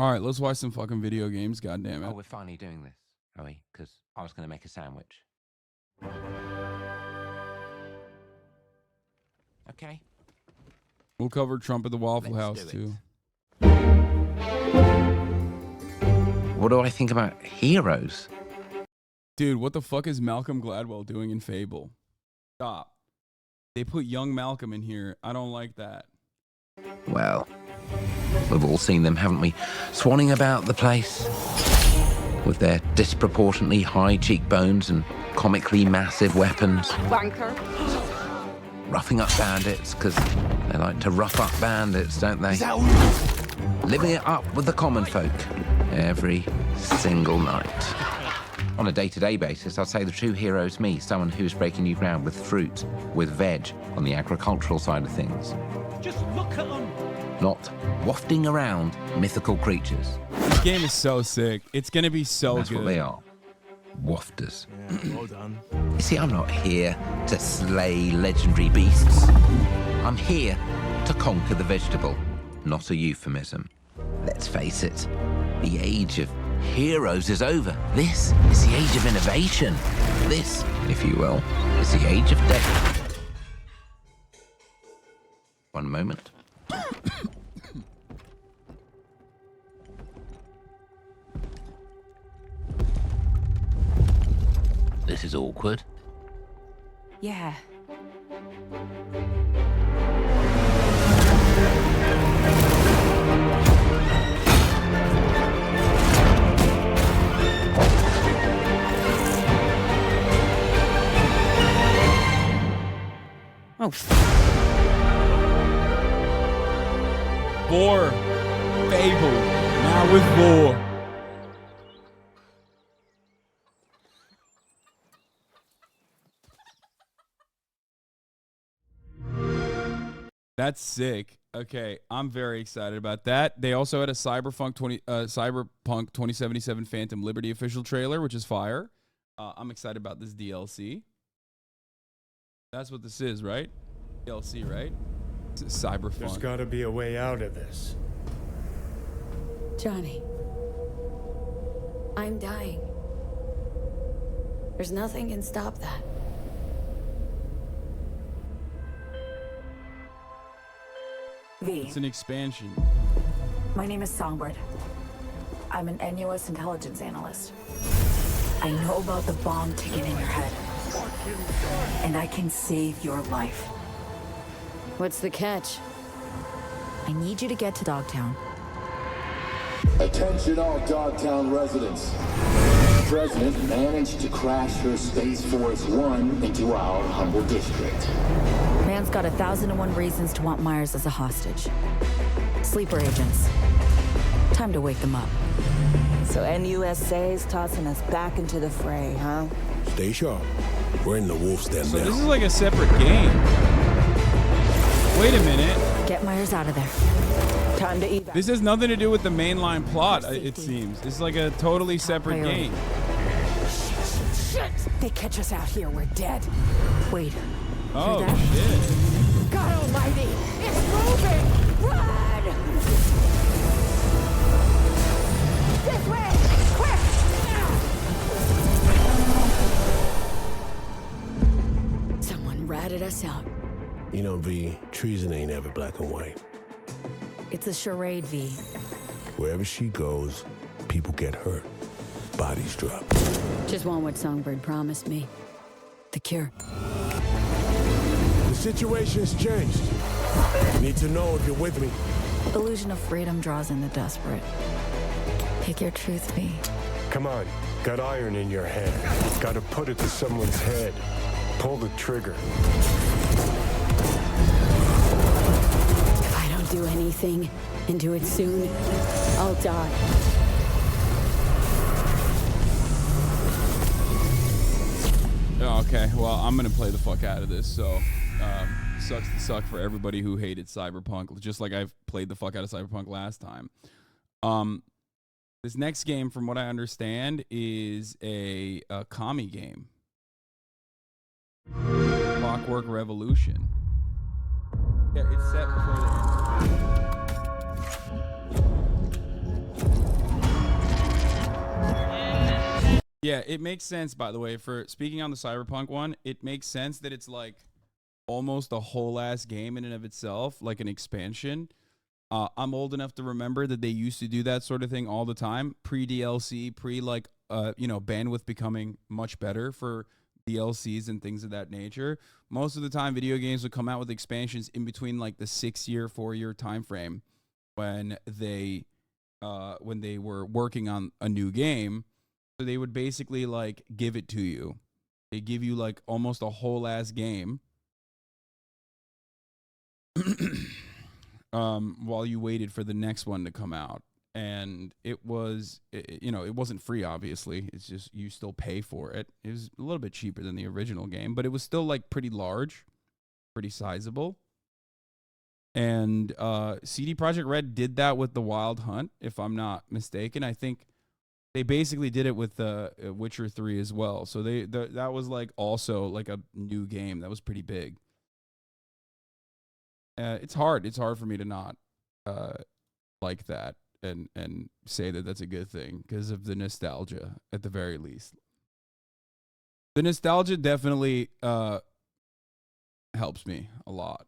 All right, let's watch some fucking video games. God damn it. Oh, we're finally doing this, are we? Because I was going to make a sandwich. Okay. We'll cover Trump at the Waffle Let's House do it. too. What do I think about heroes? Dude, what the fuck is Malcolm Gladwell doing in Fable? Stop. They put young Malcolm in here. I don't like that. Well, we've all seen them, haven't we? Swanning about the place with their disproportionately high cheekbones and comically massive weapons. Wanker. Roughing up bandits, because they like to rough up bandits, don't they? Living it up with the common folk every single night. On a day-to-day basis, I'd say the true hero is me, someone who's breaking new ground with fruit, with veg, on the agricultural side of things. Just look at them. Not wafting around mythical creatures. This game is so sick. It's gonna be so That's good. what they are. Wafters. Yeah, well done. You see, I'm not here to slay legendary beasts. I'm here to conquer the vegetable, not a euphemism. Let's face it, the age of heroes is over. This is the age of innovation. This, if you will, is the age of death. One moment. This is awkward. Yeah. Oh. Vor. Fable. Now with Vor. That's sick. Okay, I'm very excited about that. They also had a Cyberpunk 2077 Phantom Liberty official trailer, which is fire. I'm excited about this DLC. That's what this is, right? DLC, right? It's Cyberpunk. There's gotta be a way out of this. Johnny, I'm dying. There's nothing can stop that. V, It's an expansion. my name is Songbird. I'm an NUS intelligence analyst. I know about the bomb ticking in your head. And I can save your life. What's the catch? I need you to get to Dogtown. Attention all Dogtown residents. President managed to crash her Space Force One into our humble district. Man's got 1,001 reasons to want Myers as a hostage. Sleeper agents. Time to wake them up. So NUSA's tossing us back into the fray, huh? Stay sharp. We're in the wolf's den So now. this is like a separate game. Wait a minute. Get Myers out of there. Time to evac. This has nothing to do with the mainline plot, it seems. It's like a totally separate priority. game. Shit! They catch us out here, we're dead. Wait. Oh, that? shit. God almighty! It's moving! Run! This way! Quick! Someone ratted us out. You know, V, treason ain't ever black and white. It's a charade, V. Wherever she goes, people get hurt. Bodies drop. Just want what Songbird promised me. The cure. The situation's changed. You need to know if you're with me. Illusion of freedom draws in the desperate. Pick your truth, V. Come on, got iron in your hand. Gotta put it to someone's head. Pull the trigger. If I don't do anything, and do it soon, I'll die. Oh, okay, well, I'm going to play the fuck out of this, so sucks to suck for everybody who hated Cyberpunk, just like I've played the fuck out of Cyberpunk last time. This next game, from what I understand, is a commie game. Clockwork Revolution. Yeah, it's set before the Yeah, it makes sense, by the way, for speaking on the Cyberpunk one, it makes sense that it's like almost a whole ass game in and of itself, like an expansion. I'm old enough to remember that they used to do that sort of thing all the time, pre-DLC, pre-like, bandwidth becoming much better for DLCs and things of that nature. Most of the time, video games would come out with expansions in between like the 6-year, 4-year time frame when they were working on a new game. So they would basically like give it to you. They give you like almost a whole ass game while you waited for the next one to come out. And it was, it wasn't free, obviously. It's just you still pay for it. It was a little bit cheaper than the original game, but it was still like pretty large, pretty sizable. And CD Projekt Red did that with the Wild Hunt, if I'm not mistaken. I think they basically did it with Witcher 3 as well. So that was like also like a new game that was pretty big. It's hard for me to not like that and say that that's a good thing because of the nostalgia at the very least. The nostalgia definitely helps me a lot.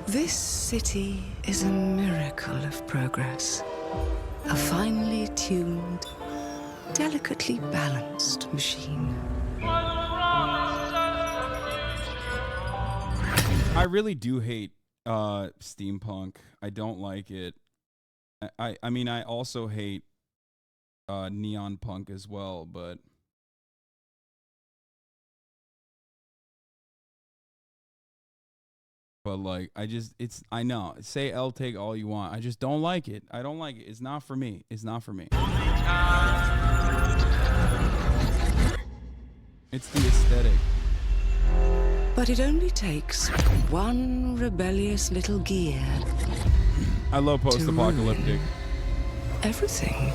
This city is a miracle of progress. A finely tuned, delicately balanced machine. I really do hate steampunk. I don't like it. I mean, I also hate neon punk as well, but like, I know, say L-Take all you want. I just don't like it. I don't like it. It's not for me. It's not for me. It's the aesthetic. But it only takes one rebellious little gear. I love post-apocalyptic. Everything.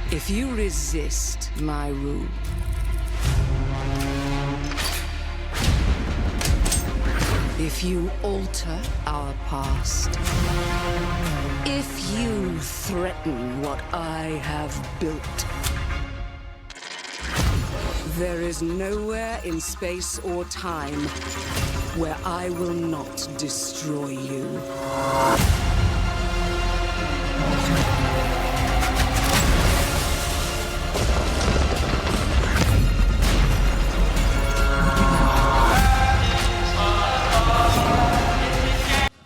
If you resist my rule, if you alter our past, if you threaten what I have built, there is nowhere in space or time where I will not destroy you.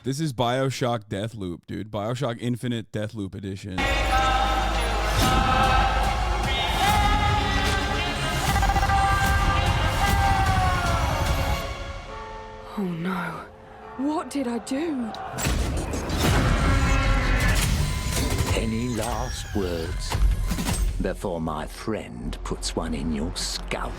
This is BioShock Deathloop, dude. BioShock Infinite Deathloop Edition. Oh no. What did I do? Any last words before my friend puts one in your scalp?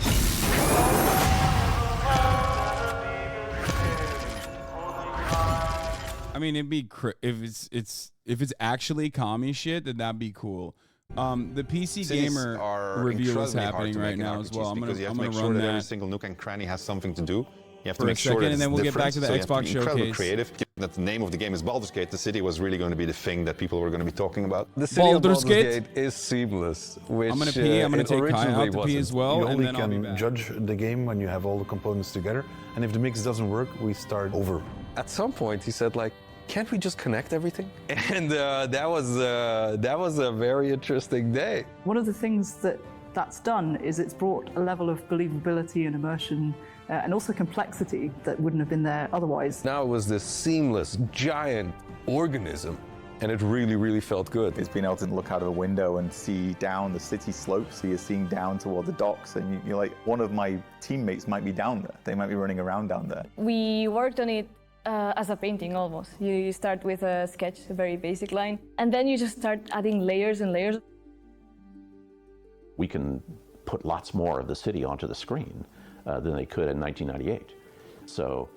I mean, it'd be if it's actually commie shit, then that'd be cool. The PC Gamer review is happening right now as well. I'm gonna run that. Every single nook and cranny has something to do. You have to for make a sure second, that and then we'll get back to the Xbox incredibly showcase. creative. Given that the name of the game is Baldur's Gate, the city was really going to be the thing that people were going to be talking about. The city of Baldur's Gate is seamless, which I'm gonna pee. I'm gonna take Kai out to pee as well, You and only then I'll be can back. judge the game when you have all the components together, and if the mix doesn't work, we start over. At some point, he said, like, can't we just connect everything? And that was a very interesting day. One of the things that's done is it's brought a level of believability and immersion and also complexity that wouldn't have been there otherwise. Now it was this seamless, giant organism, and it really, really felt good. It's being able to look out of a window and see down the city slope, so you're seeing down toward the docks, and you're like, one of my teammates might be down there. They might be running around down there. We worked on it as a painting almost. You start with a sketch, a very basic line, and then you just start adding layers and layers. We can put lots more of the city onto the screen than they could in 1998. So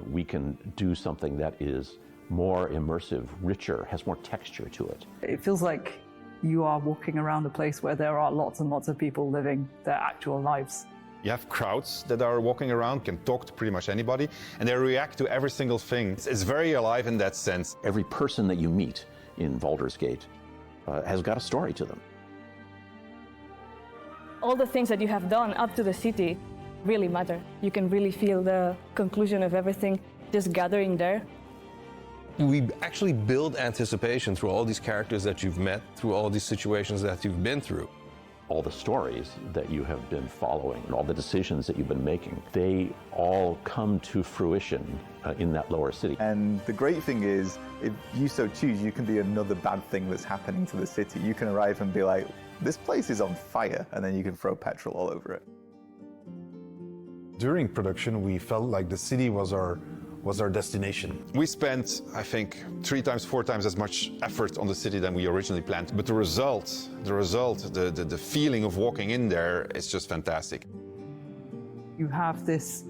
we can do something that is more immersive, richer, has more texture to it. It feels like you are walking around a place where there are lots and lots of people living their actual lives. You have crowds that are walking around, can talk to pretty much anybody, and they react to every single thing. It's very alive in that sense. Every person that you meet in Baldur's Gate has got a story to them. All the things that you have done up to the city really matter. You can really feel the conclusion of everything just gathering there. We actually build anticipation through all these characters that you've met, through all these situations that you've been through. All the stories that you have been following and all the decisions that you've been making, they all come to fruition in that lower city. And the great thing is, if you so choose, you can be another bad thing that's happening to the city. You can arrive and be like, this place is on fire, and then you can throw petrol all over it. During production, we felt like the city was our destination. We spent, I think, 3 times, 4 times as much effort on the city than we originally planned. But the result, the feeling of walking in there is just fantastic. You have this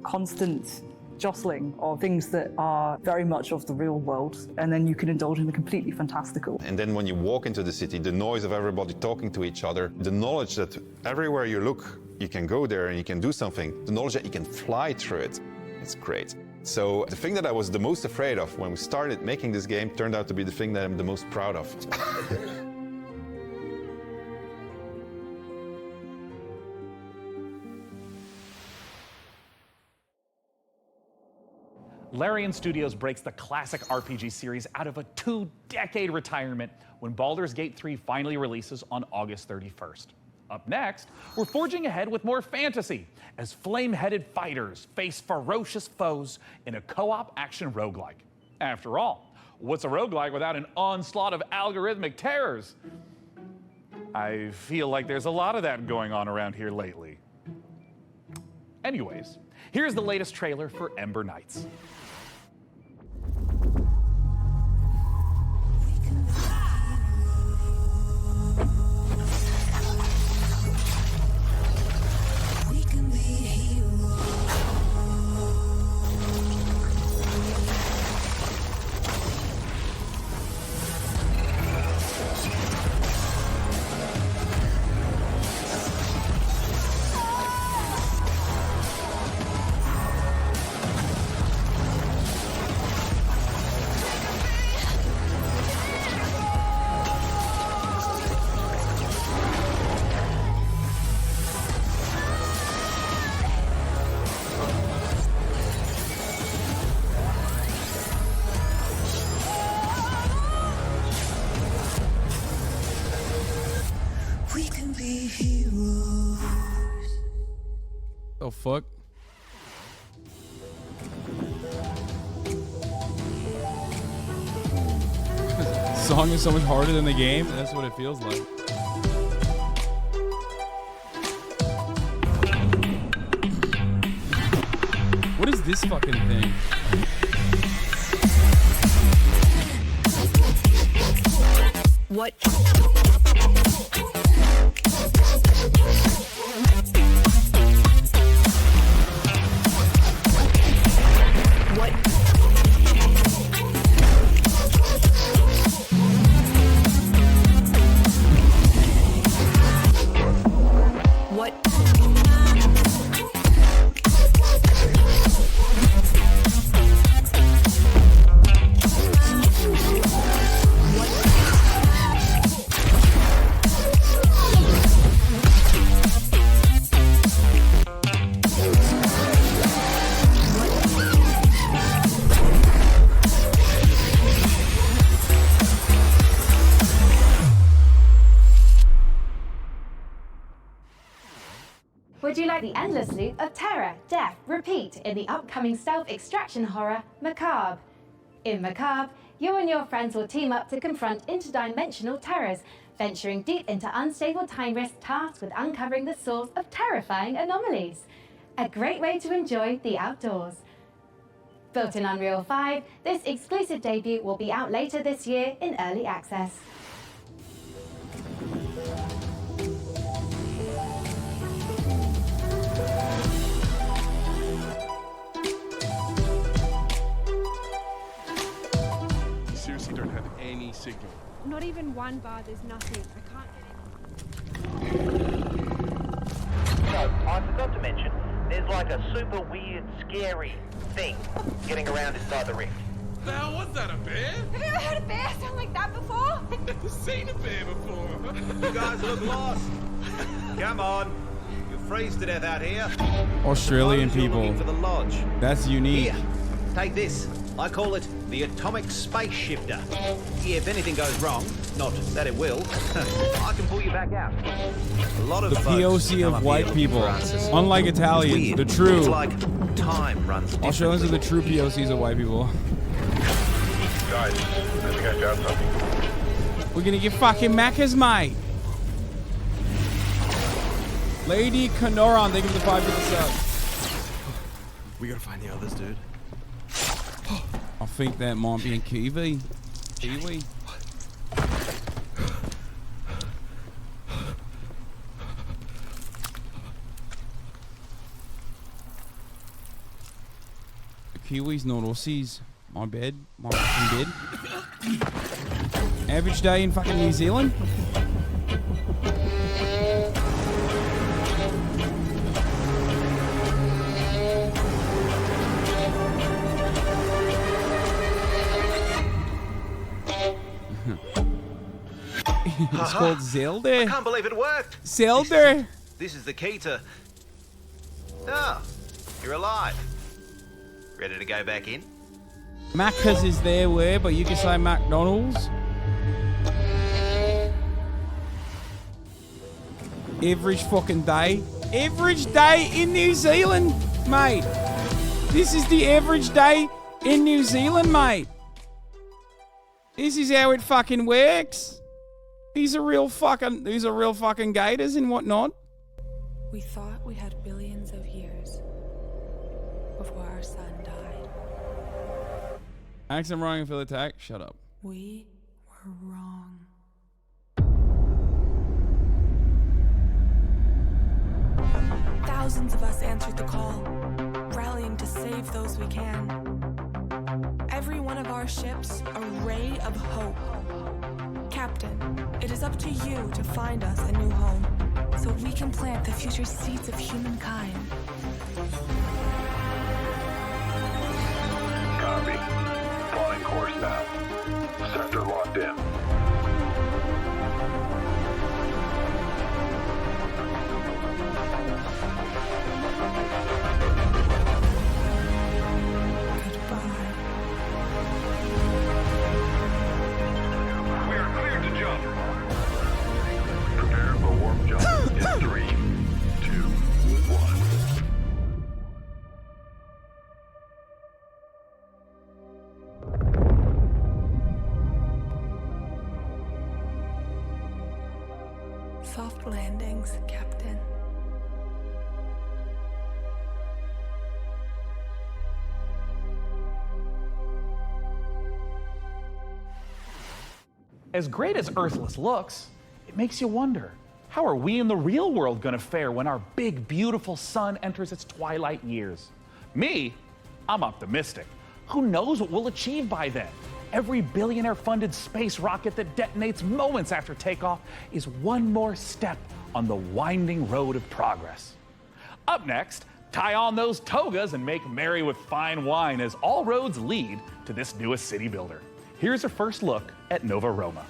constant jostling of things that are very much of the real world, and then you can indulge in the completely fantastical. And then when you walk into the city, the noise of everybody talking to each other, the knowledge that everywhere you look, you can go there and you can do something, the knowledge that you can fly through it, it's great. So the thing that I was the most afraid of when we started making this game turned out to be the thing that I'm the most proud of. Larian Studios breaks the classic RPG series out of a 2-decade retirement when Baldur's Gate 3 finally releases on August 31st. Up next, we're forging ahead with more fantasy as flame-headed fighters face ferocious foes in a co-op action roguelike. After all, what's a roguelike without an onslaught of algorithmic terrors? I feel like there's a lot of that going on around here lately. Anyways, here's the latest trailer for Ember Knights. Oh fuck. The song is so much harder than the game. That's what it feels like. What is this fucking thing? What? Would you like the endless loop of terror, death, repeat in the upcoming stealth extraction horror, Macabre? In Macabre, you and your friends will team up to confront interdimensional terrors, venturing deep into unstable time risk tasked with uncovering the source of terrifying anomalies. A great way to enjoy the outdoors. Built in Unreal 5, this exclusive debut will be out later this year in early access. Seriously don't have any signal. Not even one bar, there's nothing. I can't get in. So, I forgot to mention, there's like a super weird, scary thing getting around inside the rift. The hell was that, a bear? Have you ever heard a bear sound like that before? I've never seen a bear before. You guys look lost. Come on. You'll freeze to death out here. Australian Suppose you're people. looking for the lodge. That's unique. Here, take this. I call it the atomic space shifter. If anything goes wrong, not that it will, I can pull you back out. A lot of The folks POC come of up white here people. for answers. Unlike It's Italians, weird. the true. It's like time runs differently. Australians are the true POCs of white people. Guys, I think I found something. We're gonna get fucking Macca's, mate. Lady Kanoran, thank you for the 5 sub. We gotta find the others, dude. I think that might be a Kiwi. Kiwi. The Kiwis, not Aussies. My bad. My fucking bed. Average day in fucking New Zealand. It's called Zelda. I can't believe it worked. Zelda. This is the key to... Ah, you're alive. Ready to go back in? Macca's is their word, but you can say McDonald's. Average fucking day. Average day in New Zealand, mate. This is the average day in New Zealand, mate. This is how it fucking works. These are real fucking gators and whatnot. We thought we had billions of years before our sun died. Accent wrong and fill attack. Shut up. We were wrong. Thousands of us answered the call, rallying to save those we can. Every one of our ships, a ray of hope. Captain, it is up to you to find us a new home, so we can plant the future seeds of humankind. Copy. Flying course now. Sector locked in. We are cleared to jump. Prepare for warp jump in 3, 2, 1. Soft landings, Captain. As great as Earthless looks, it makes you wonder, how are we in the real world gonna fare when our big, beautiful sun enters its twilight years? Me, I'm optimistic. Who knows what we'll achieve by then? Every billionaire-funded space rocket that detonates moments after takeoff is one more step on the winding road of progress. Up next, tie on those togas and make merry with fine wine as all roads lead to this newest city builder. Here's a first look at Nova Roma.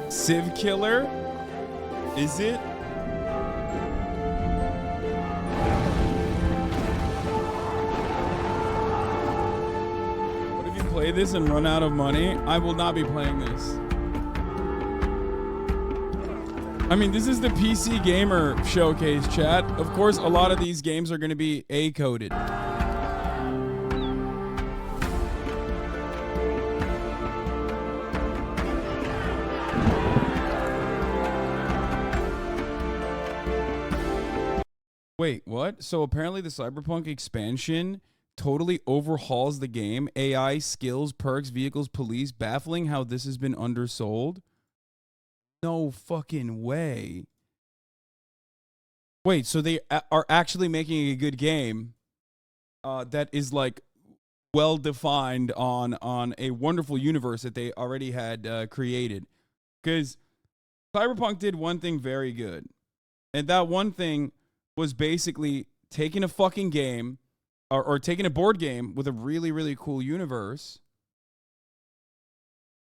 Civ Killer. Is it? What if you play this and run out of money? I will not be playing this. I mean, this is the PC Gamer Showcase, chat. Of course, a lot of these games are going to be A-coded. Wait, what? So apparently the Cyberpunk expansion totally overhauls the game. AI, skills, perks, vehicles, police. Baffling how this has been undersold. No fucking way. Wait, so they are actually making a good game that is like well defined on a wonderful universe that they already had created. Because Cyberpunk did one thing very good, and that one thing was basically taking a fucking game or taking a board game with a really, really cool universe,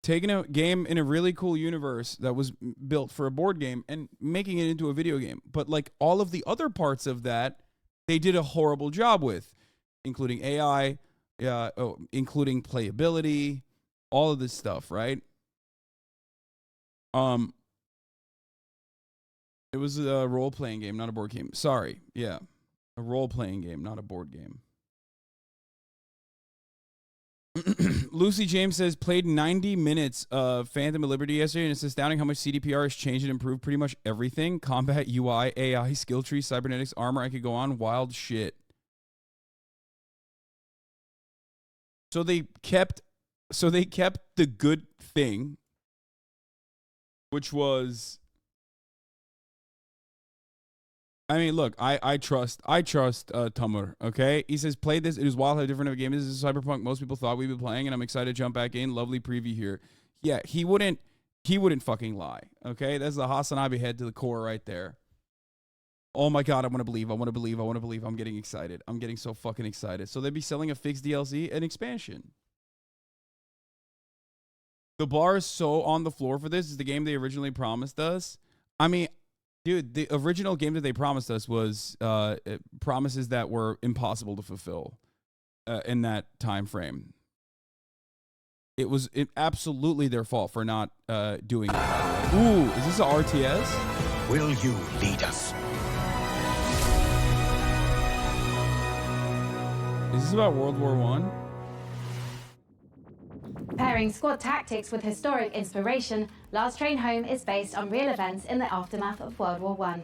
taking a game in a really cool universe that was built for a board game and making it into a video game. But like all of the other parts of that, they did a horrible job with, including AI, including playability, all of this stuff, right? It was a role-playing game, not a board game. Sorry, yeah. A role-playing game, not a board game. Lucy James says, played 90 minutes of Phantom of Liberty yesterday, and it's astounding how much CDPR has changed and improved pretty much everything. Combat, UI, AI, skill tree, cybernetics, armor, I could go on. Wild shit. So they kept the good thing, which was... I mean, look, I trust Tumur, okay? He says, played this. It is wild how different of a game this is. Cyberpunk most people thought we'd be playing, and I'm excited to jump back in. Lovely preview here. Yeah, he wouldn't fucking lie, okay? That's the HasanAbi head to the core right there. Oh my God, I want to believe. I'm getting excited. I'm getting so fucking excited. So they'd be selling a fixed DLC and expansion. The bar is so on the floor for this. Is the game they originally promised us. I mean... Dude, the original game that they promised us was promises that were impossible to fulfill in that time frame. It was absolutely their fault for not doing it. Ooh, is this an RTS? Will you lead us? Is this about World War I? Pairing squad tactics with historic inspiration, Last Train Home is based on real events in the aftermath of World War I.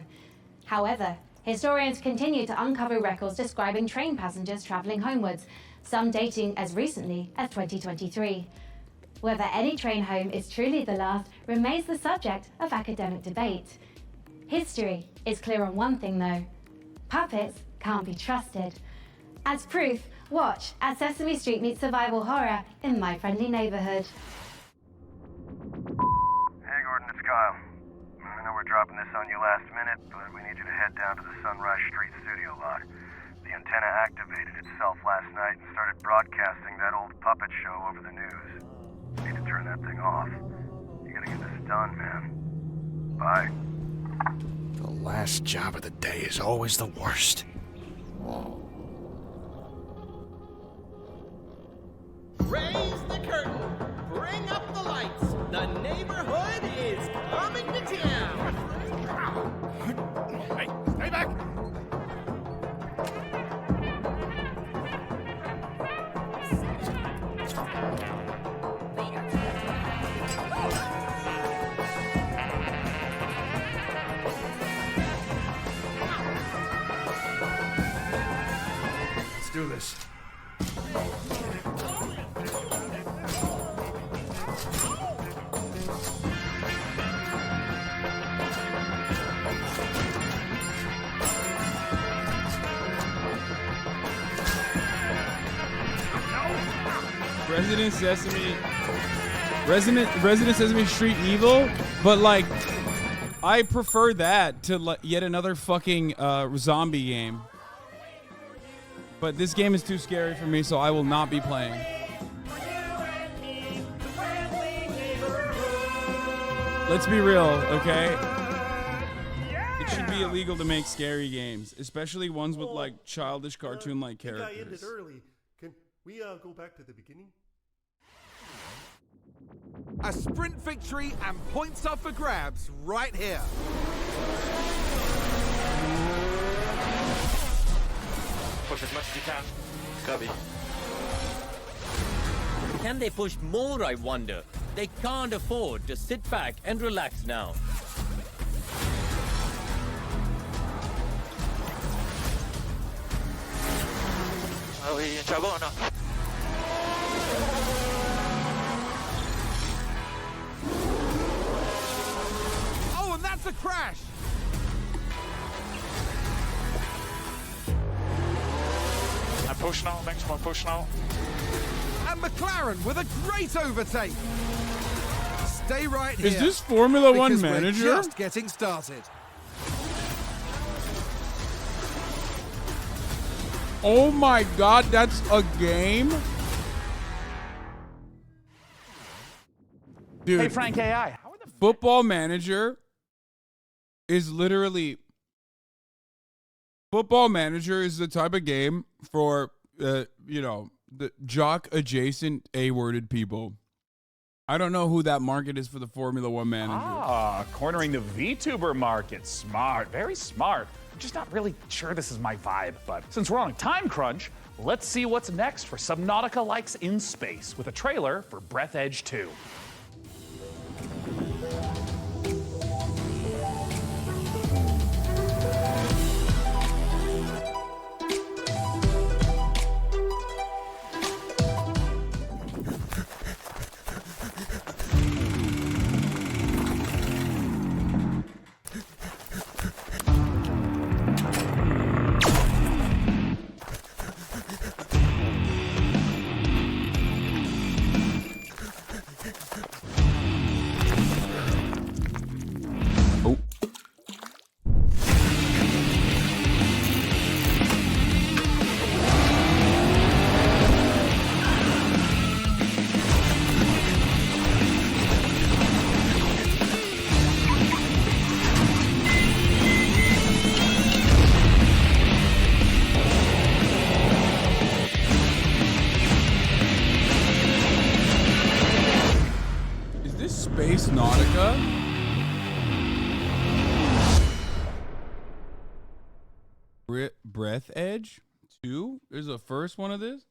However, historians continue to uncover records describing train passengers travelling homewards, some dating as recently as 2023. Whether any train home is truly the last remains the subject of academic debate. History is clear on one thing though: puppets can't be trusted. As proof, watch as Sesame Street meets survival horror in My Friendly Neighborhood. Hey Gordon, it's Kyle. I know we're dropping this on you last minute, but we need you to head down to the Sunrise Street studio lot. The antenna activated itself last night and started broadcasting that old puppet show over the news. Need to turn that thing off. You gotta get this done, man. Bye. The last job of the day is always the worst. Raise the curtain. Bring up the lights. The neighborhood is coming to town. Hey, stay back! Let's do this. Resident Sesame Street Evil, but like, I prefer that to yet another fucking zombie game. But this game is too scary for me, so I will not be playing. Let's be real, okay? It should be illegal to make scary games, especially ones with like childish cartoon-like characters. I ended early. Can we go back to the beginning? A sprint victory and points up for grabs right here. Push as much as you can. Copy. Can they push more, I wonder? They can't afford to sit back and relax now. Are we in trouble or not? Oh, and that's a crash! I'm pushing out, next one, pushing out. And McLaren with a great overtake. Stay right here. Is this Formula One because manager? We're just getting started. Oh my god, that's a game? Dude, Hey, Frank AI. Football Manager is literally... Football Manager is the type of game for, you know, the jock-adjacent A-worded people. I don't know who that market is for the Formula One Manager. Ah, cornering the VTuber market. Smart, very smart. I'm just not really sure this is my vibe, but since we're on a time crunch, let's see what's next for Subnautica likes in space with a trailer for Breathedge 2. Space Nautica? Breathedge 2 is the first one of this?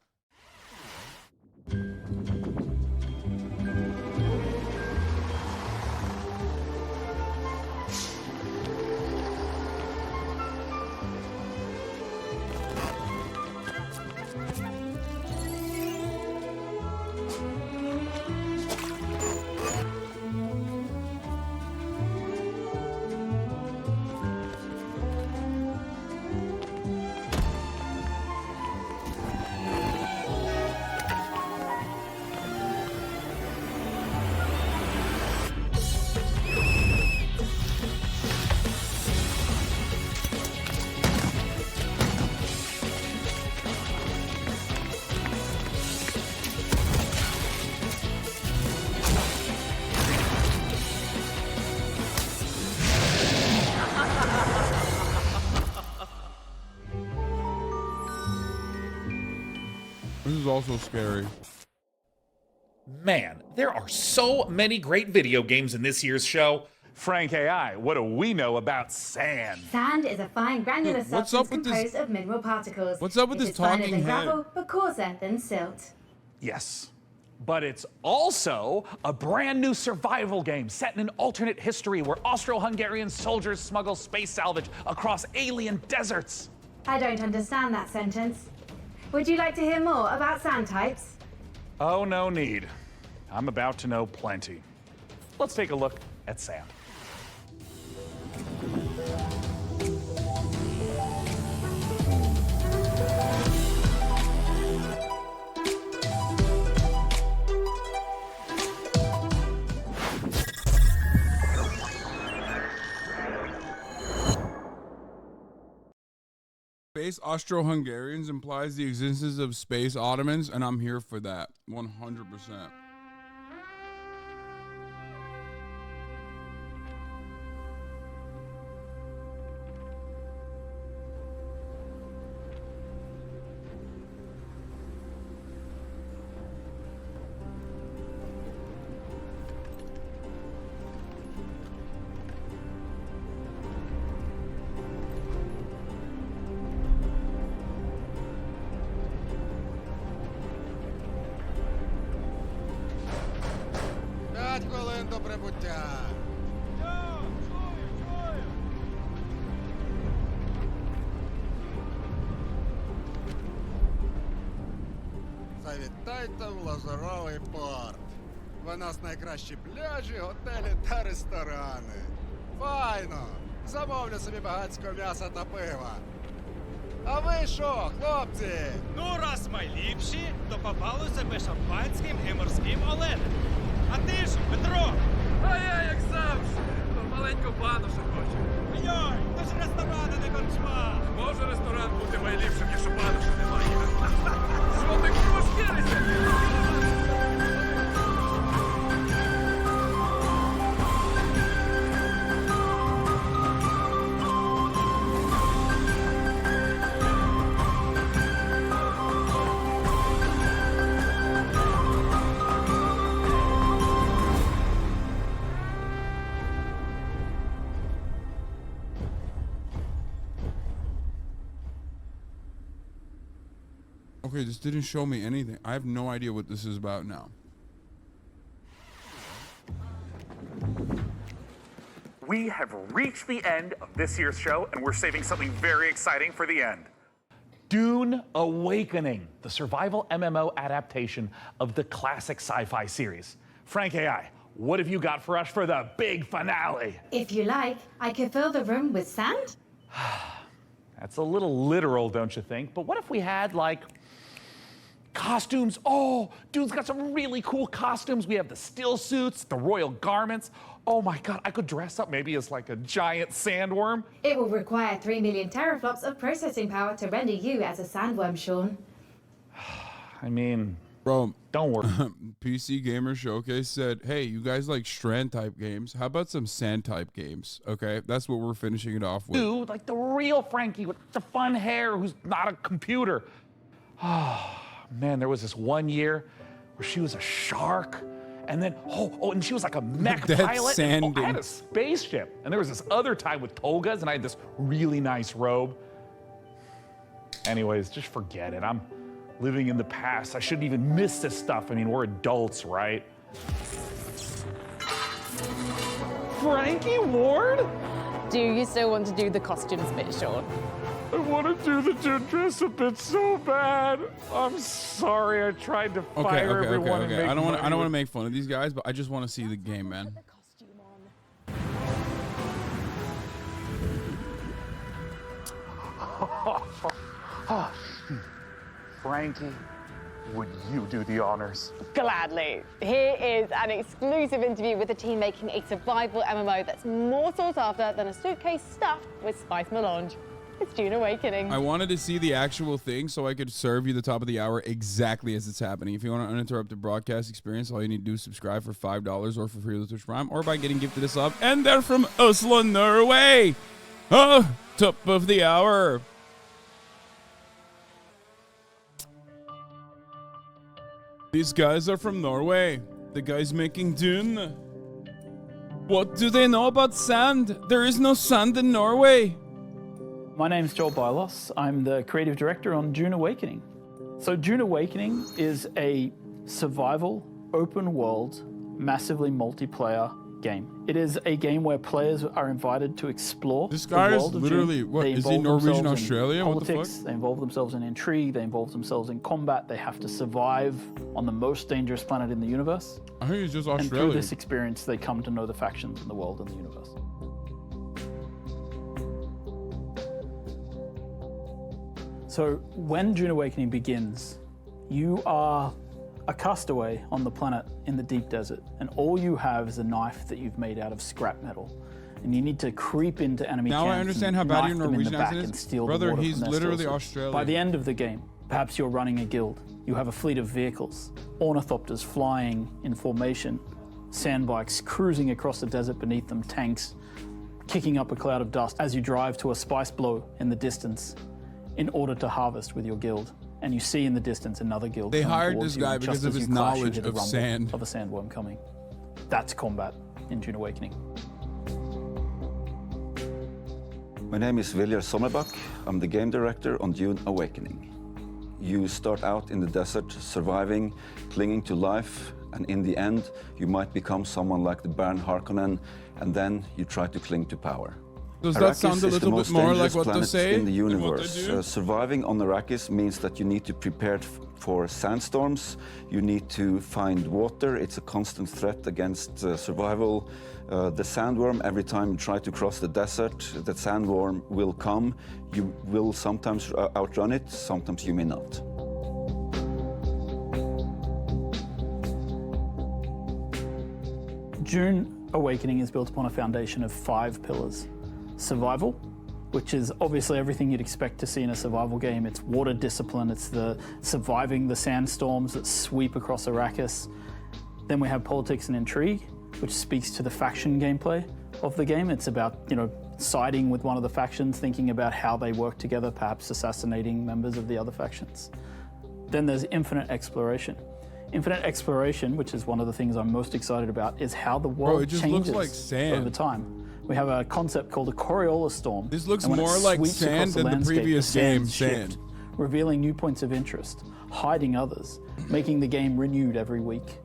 This is also scary. Man, there are so many great video games in this year's show. Frank AI, what do we know about sand? Sand is a fine granular What's up substance with this- composed of mineral particles. What's up with It this is finer talking than head? gravel, but coarser than silt. Yes. But it's also a brand new survival game set in an alternate history where Austro-Hungarian soldiers smuggle space salvage across alien deserts. I don't understand that sentence. Would you like to hear more about sand types? Oh, no need. I'm about to know plenty. Let's take a look at sand. Space Austro-Hungarians implies the existence of space Ottomans, and I'm here for that, 100%. Завітайте в Лазуровий порт. У нас найкращі пляжі, готелі та ресторани. Файно! Замовлю собі багатського м'яса та пива. А ви що, хлопці? Ну, раз ми ліпші, то попали себе шампанським і морським оленем. А ти ж, Петро? А я, як завжди, маленьку банушу хочу. Йой, то ж ресторани не корчма. Може ресторан бути найліпшим, якщо банушу немає. Що ти кошкірися? Okay, this didn't show me anything. I have no idea what this is about now. We have reached the end of this year's show, and we're saving something very exciting for the end. Dune Awakening, the survival MMO adaptation of the classic sci-fi series. Frank AI, what have you got for us for the big finale? If you like, I could fill the room with sand. That's a little literal, don't you think? But what if we had, like, costumes? Oh, Dune's got some really cool costumes. We have the still suits, the royal garments. Oh my God, I could dress up maybe as like a giant sandworm. It will require 3 million teraflops of processing power to render you as a sandworm, Sean. I mean, bro, don't worry. PC Gamer Showcase said, hey, you guys like Strand type games. How about some sand type games? Okay, that's what we're finishing it off with. Dude, like the real Frankie with the fun hair who's not a computer. Oh, man, there was this one year where she was a shark. And then, and she was like a mech pilot. And, I had a spaceship. And there was this other time with togas, and I had this really nice robe. Anyways, just forget it. I'm living in the past. I shouldn't even miss this stuff. I mean, we're adults, right? Frankie Ward? Do you still want to do the costumes bit, Sean? I want to do the Dune dress up bit so bad. I'm sorry. I tried to fire everyone and make I don't want to make fun of these guys, but I just want to see the game, man. Frankie, would you do the honors? Gladly. Here is an exclusive interview with the team making a survival MMO that's more sought after than a suitcase stuffed with spice melange. It's Dune Awakening. I wanted to see the actual thing so I could serve you the top of the hour exactly as it's happening. If you want an uninterrupted broadcast experience, all you need to do is subscribe for $5 or for free with Twitch Prime or by getting gifted a sub. And they're from Oslo, Norway. Oh, top of the hour. These guys are from Norway. The guys making Dune. What do they know about sand? There is no sand in Norway. My name's Joel Bylos. I'm the creative director on Dune Awakening. So Dune Awakening is a survival, open world, massively multiplayer game. It is a game where players are invited to explore this guy the is world of literally, Dune. what, They is he involve Norwegian themselves in Australian? What the politics, fuck? they involve themselves in intrigue, they involve themselves in combat, they have to survive on the most dangerous planet in the universe. I think he's just And Australian. through this experience, they come to know the factions in the world and the universe. So when Dune Awakening begins, you are a castaway on the planet in the deep desert, and all you have is a knife that you've made out of scrap metal. And you need to creep into enemy Now camps I understand and how bad knife your them in the Norwegian back accent and is. steal Brother, the water he's from their literally sources. Australian. By the end of the game, perhaps you're running a guild. You have a fleet of vehicles, ornithopters flying in formation, sandbikes cruising across the desert beneath them, tanks kicking up a cloud of dust as you drive to a spice blow in the distance in order to harvest with your guild. And you see in the distance another guild. They coming hired towards this you guy just because of as his you crash, you knowledge hear the of rumble sand. of a sandworm coming. That's combat in Dune Awakening. My name is Viljar Sommerbakk. I'm the game director on Dune Awakening. You start out in the desert, surviving, clinging to life, and in the end, you might become someone like the Baron Harkonnen, and then you try to cling to power. Does that sound a Arrakis is the little bit most more like dangerous what they planet say? in the and what they universe. do? Surviving on Arrakis means that you need to prepare for sandstorms. You need to find water. It's a constant threat against survival. The sandworm, every time you try to cross the desert, the sandworm will come. You will sometimes outrun it, sometimes you may not. Dune Awakening is built upon a foundation of 5 pillars. Survival, which is obviously everything you'd expect to see in a survival game. It's water discipline, it's the surviving the sandstorms that sweep across Arrakis. Then we have politics and intrigue, which speaks to the faction gameplay of the game. It's about, siding with one of the factions, thinking about how they work together, perhaps assassinating members of the other factions. Then there's infinite exploration. Infinite exploration, which is one of the things I'm most excited about, is how the world it just changes looks like sand. over time. We have a concept called a Coriolis storm. This looks and when it more like sweeps sand across than the landscape, previous sands game, shift, sand. revealing new points of interest, hiding others, making the game renewed every week.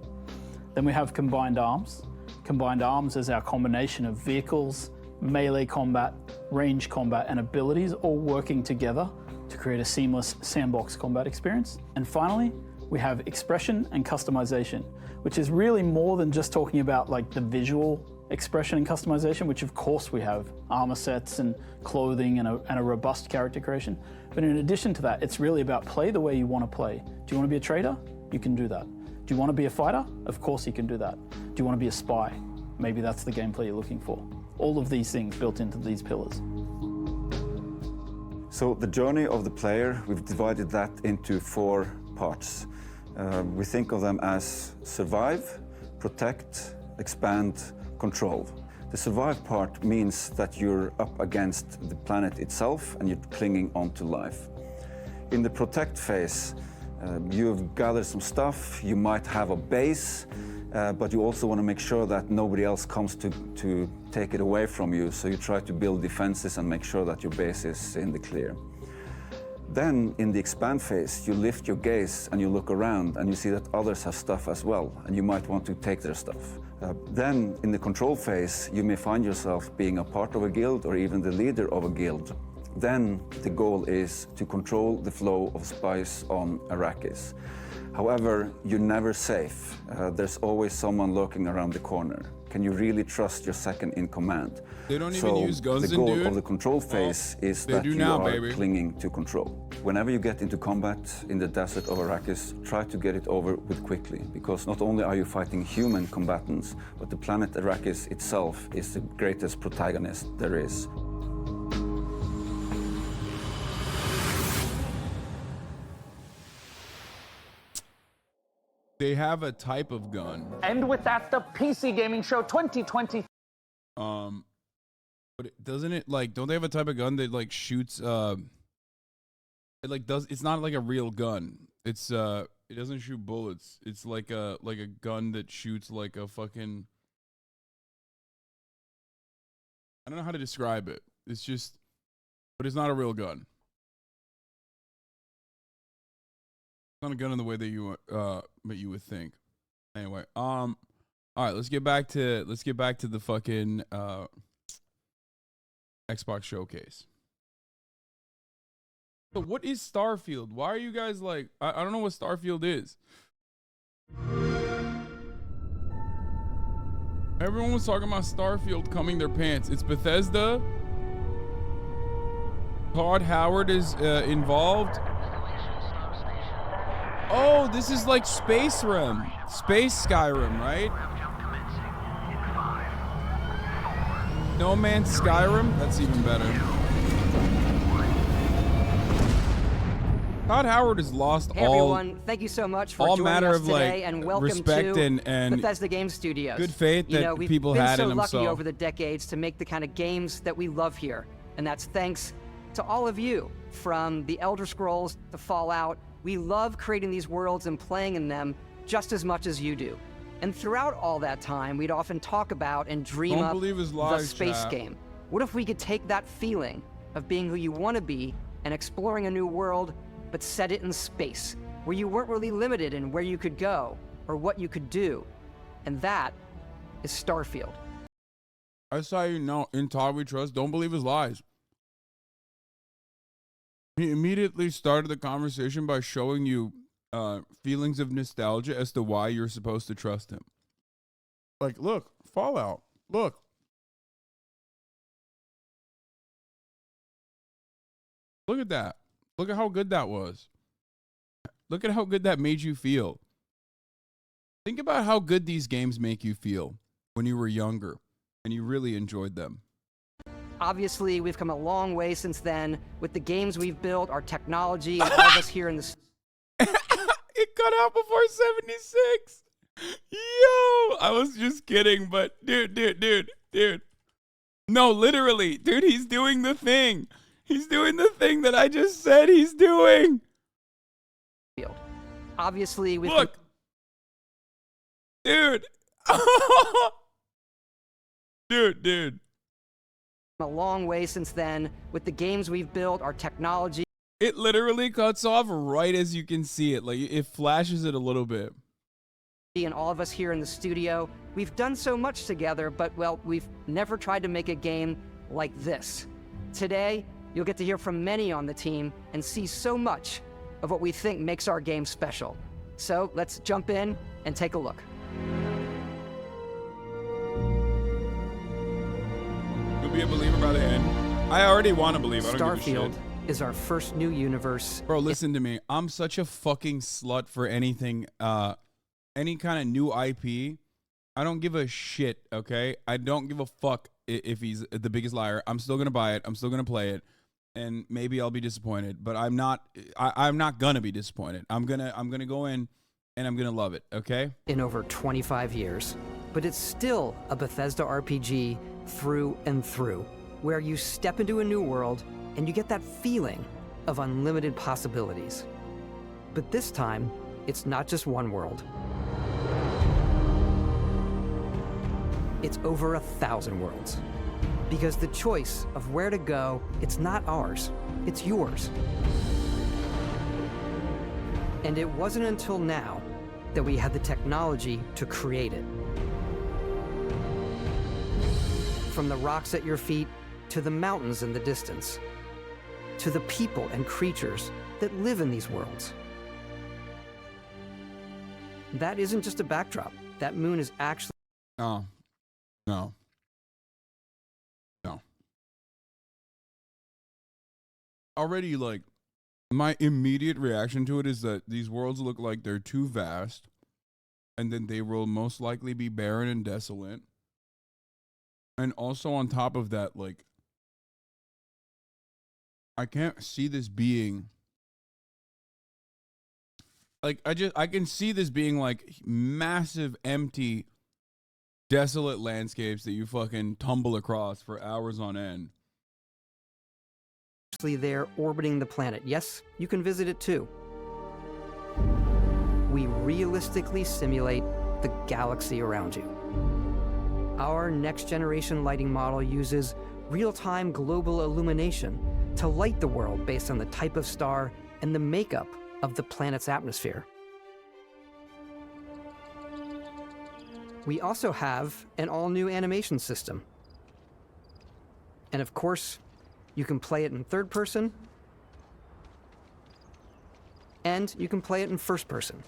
Then we have combined arms. Combined arms is our combination of vehicles, melee combat, range combat, and abilities all working together to create a seamless sandbox combat experience. And finally, we have expression and customization, which is really more than just talking about like the visual expression and customization, which of course we have armor sets and clothing and a robust character creation. But in addition to that, it's really about play the way you want to play. Do you want to be a trader? You can do that. Do you want to be a fighter? Of course you can do that. Do you want to be a spy? Maybe that's the gameplay you're looking for. All of these things built into these pillars. So the journey of the player, we've divided that into 4 parts. We think of them as survive, protect, expand, control. The survive part means that you're up against the planet itself and you're clinging onto life. In the protect phase, you've gathered some stuff, you might have a base, but you also want to make sure that nobody else comes to take it away from you, so you try to build defenses and make sure that your base is in the clear. Then, in the expand phase, you lift your gaze and you look around and you see that others have stuff as well, and you might want to take their stuff. Then, in the control phase, you may find yourself being a part of a guild or even the leader of a guild. Then, the goal is to control the flow of spice on Arrakis. However, you're never safe. There's always someone lurking around the corner. Can you really trust your second in command? They don't even use guns the in goal Dune? of the control phase is they that do you now, are baby. clinging to control. Whenever you get into combat in the desert of Arrakis, try to get it over with quickly, because not only are you fighting human combatants, but the planet Arrakis itself is the greatest protagonist there is. They have a type of gun. And with that, the PC Gaming Show 2020. But doesn't it like? Don't they have a type of gun that like shoots? It like does. It's not like a real gun. It's It doesn't shoot bullets. It's like a gun that shoots like a fucking. I don't know how to describe it. It's just, but it's not a real gun. It's not a gun in the way that you would think. Anyway, all right, let's get back to the fucking Xbox showcase. So what is Starfield? Why are you guys like, I don't know what Starfield is. Everyone was talking about Starfield coming their pants. It's Bethesda. Todd Howard is involved. Oh, this is like Space Rim. Space Skyrim, right? No Man's Skyrim? That's even better. Todd Howard has lost hey all everyone, thank you so much for all joining matter us of today, like and welcome respect to and Bethesda Game Studios. good faith that we've people been had so in them. lucky So over the decades to make the kind of games that we love here, and that's thanks to all of you. From the Elder Scrolls to Fallout, we love creating these worlds and playing in them just as much as you do. And throughout all that time, we'd often talk about and dream Don't up believe his the lies, space chat. game. What if we could take that feeling of being who you want to be and exploring a new world, but set it in space, where you weren't really limited in where you could go or what you could do? And that is Starfield. I saw you know in Todd we trust. Don't believe his lies. He immediately started the conversation by showing you feelings of nostalgia as to why you're supposed to trust him. Like, look, Fallout. Look. Look at that. Look at how good that was. Look at how good that made you feel. Think about how good these games make you feel when you were younger and you really enjoyed them. Obviously, we've come a long way since then with the games we've built, our technology, and all of us here in the... It cut out before 76. Yo, I was just kidding, but dude. No, literally, dude, he's doing the thing. He's doing the thing that I just said he's doing. Obviously, we've... Look. Dude. Dude. A long way since then with the games we've built, our technology. It literally cuts off right as you can see it. Like, it flashes it a little bit. And all of us here in the studio, we've done so much together, but, well, we've never tried to make a game like this. Today, you'll get to hear from many on the team and see so much of what we think makes our game special. So let's jump in and take a look. You'll be a believer by the end. I already want to believe. I don't give a Starfield shit. is our first new universe. Bro, listen to me. I'm such a fucking slut for anything, any kind of new IP. I don't give a shit, okay? I don't give a fuck if he's the biggest liar. I'm still gonna buy it. I'm still gonna play it, and maybe I'll be disappointed, but I'm not gonna be disappointed. I'm gonna go in and I'm gonna love it, okay? In over 25 years, but it's still a Bethesda RPG through and through, where you step into a new world and you get that feeling of unlimited possibilities. But this time, it's not just one world. It's over 1,000 worlds. Because the choice of where to go, it's not ours, it's yours. And it wasn't until now that we had the technology to create it. From the rocks at your feet, to the mountains in the distance, to the people and creatures that live in these worlds. That isn't just a backdrop. That moon is actually... No. Already, like, my immediate reaction to it is that these worlds look like they're too vast, and then they will most likely be barren and desolate. And also on top of that, like, I can't see this being... Like, I can see this being, like, massive, empty, desolate landscapes that you fucking tumble across for hours on end. there orbiting the planet. Yes, you can visit it too. We realistically simulate the galaxy around you. Our next-generation lighting model uses real-time global illumination to light the world based on the type of star and the makeup of the planet's atmosphere. We also have an all-new animation system. And of course, you can play it in third person, and you can play it in first person.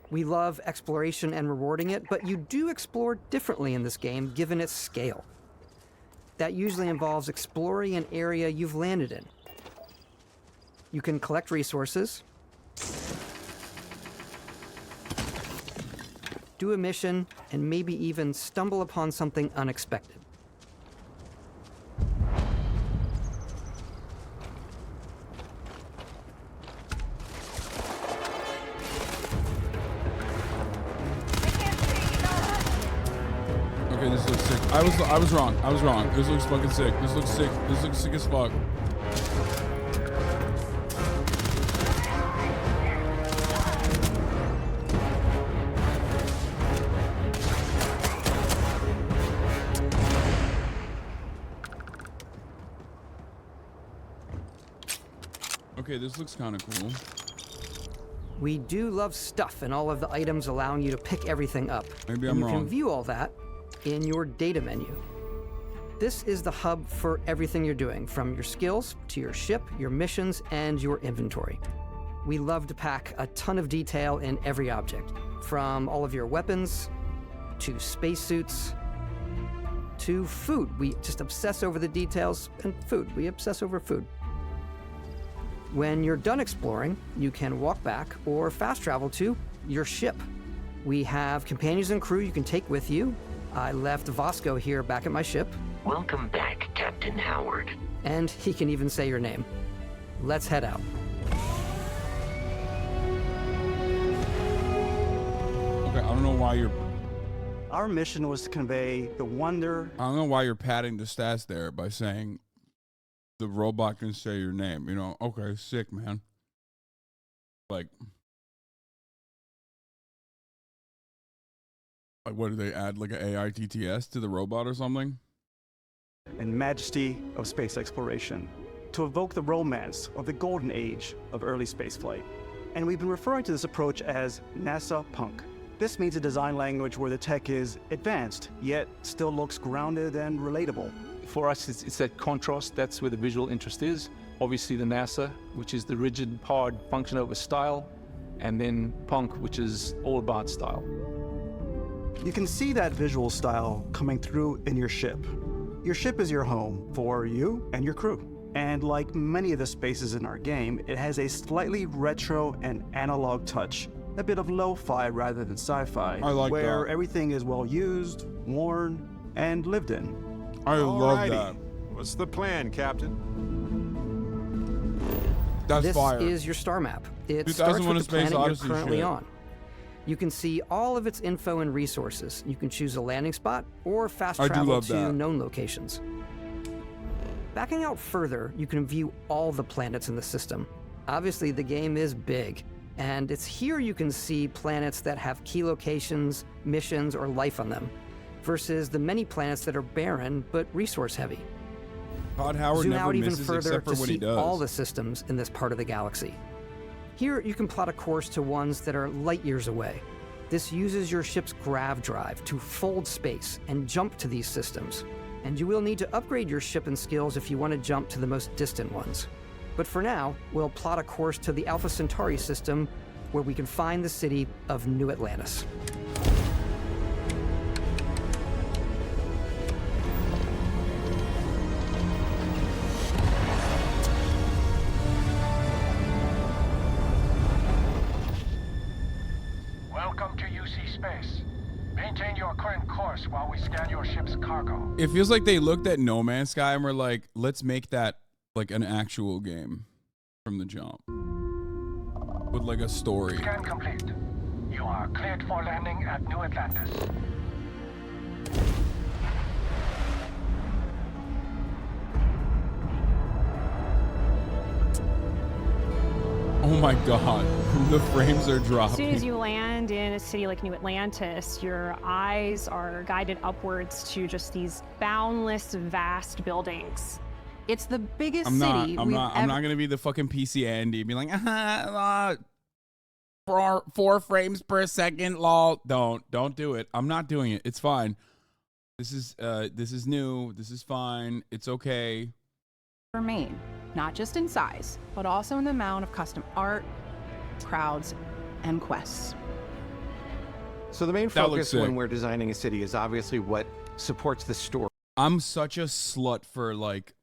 We love exploration and rewarding it, but you do explore differently in this game given its scale. That usually involves exploring an area you've landed in. You can collect resources, do a mission, and maybe even stumble upon something unexpected. Okay, this looks sick. I was wrong. I was wrong. This looks fucking sick. This looks sick. This looks sick as fuck. Okay, this looks kind of cool. We do love stuff and all of the items allowing you to pick everything up. Maybe and I'm you wrong. can view all that in your data menu. This is the hub for everything you're doing, from your skills to your ship, your missions, and your inventory. We love to pack a ton of detail in every object, from all of your weapons to spacesuits to food. We just obsess over the details, and food. We obsess over food. When you're done exploring, you can walk back or fast travel to your ship. We have companions and crew you can take with you. I left Vasco here back at my ship. Welcome back, Captain Howard. And he can even say your name. Let's head out. Okay, I don't know why you're... Our mission was to convey the wonder... I don't know why you're padding the stats there by saying the robot can say your name. You know, okay, sick, man. Like what do they add, like an AI TTS to the robot or something? and majesty of space exploration, to evoke the romance of the golden age of early spaceflight. And we've been referring to this approach as NASA Punk. This means a design language where the tech is advanced, yet still looks grounded and relatable. For us, it's that contrast. That's where the visual interest is. Obviously the NASA, which is the rigid, hard function over style, and then Punk, which is all about style. You can see that visual style coming through in your ship. Your ship is your home for you and your crew. And like many of the spaces in our game, it has a slightly retro and analog touch, a bit of lo-fi rather than sci-fi, I like where that. everything is well used, worn, and lived in. I love Alrighty. that. What's the plan, Captain? That's this fire. is your star map. It 2001: starts A with the Space planet Odyssey you're currently shit. on. You can see all of its info and resources. You can choose a landing spot or fast I do travel love to that. known locations. Backing out further, you can view all the planets in the system. Obviously, the game is big, and it's here you can see planets that have key locations, missions, or life on them, versus the many planets that are barren but resource-heavy. Todd Howard Zoom never out even misses further except for to when he see does. all the systems in this part of the galaxy. Here, you can plot a course to ones that are light years away. This uses your ship's grav drive to fold space and jump to these systems. And you will need to upgrade your ship and skills if you want to jump to the most distant ones. But for now, we'll plot a course to the Alpha Centauri system, where we can find the city of New Atlantis. Welcome to UC Space. Maintain your current course while we scan your ship's cargo. It feels like they looked at No Man's Sky and were like, let's make that like an actual game from the jump. With like a story. Scan complete. You are cleared for landing at New Atlantis. Oh my god, the frames are As dropping. soon as you land in a city like New Atlantis, your eyes are guided upwards to just these boundless, vast buildings. It's the biggest I'm not city I'm we've not ever... I'm not gonna be the fucking PC Andy and be like, 4 frames per second, lol. Don't do it. I'm not doing it. It's fine. This is new. This is fine. It's okay. remain, not just in size, but also in the amount of custom art, crowds, and quests. So the main That looks focus sick. when we're designing a city is obviously what supports the story. I'm such a slut for like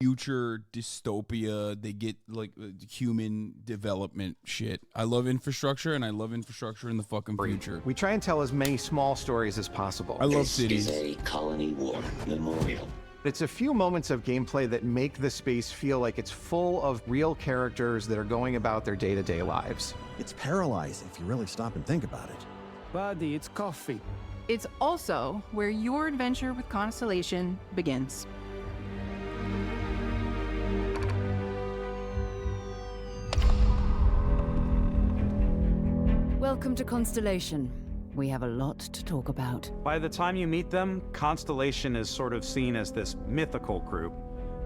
future dystopia. They get like human development shit. I love infrastructure, and I love infrastructure in the fucking future. We try and tell as many small stories as possible. I love cities. This is a colony war memorial. It's a few moments of gameplay that make the space feel like it's full of real characters that are going about their day-to-day lives. It's paralyzing if you really stop and think about it. Buddy, it's coffee. It's also where your adventure with Constellation begins. Welcome to Constellation. We have a lot to talk about. By the time you meet them, Constellation is sort of seen as this mythical group.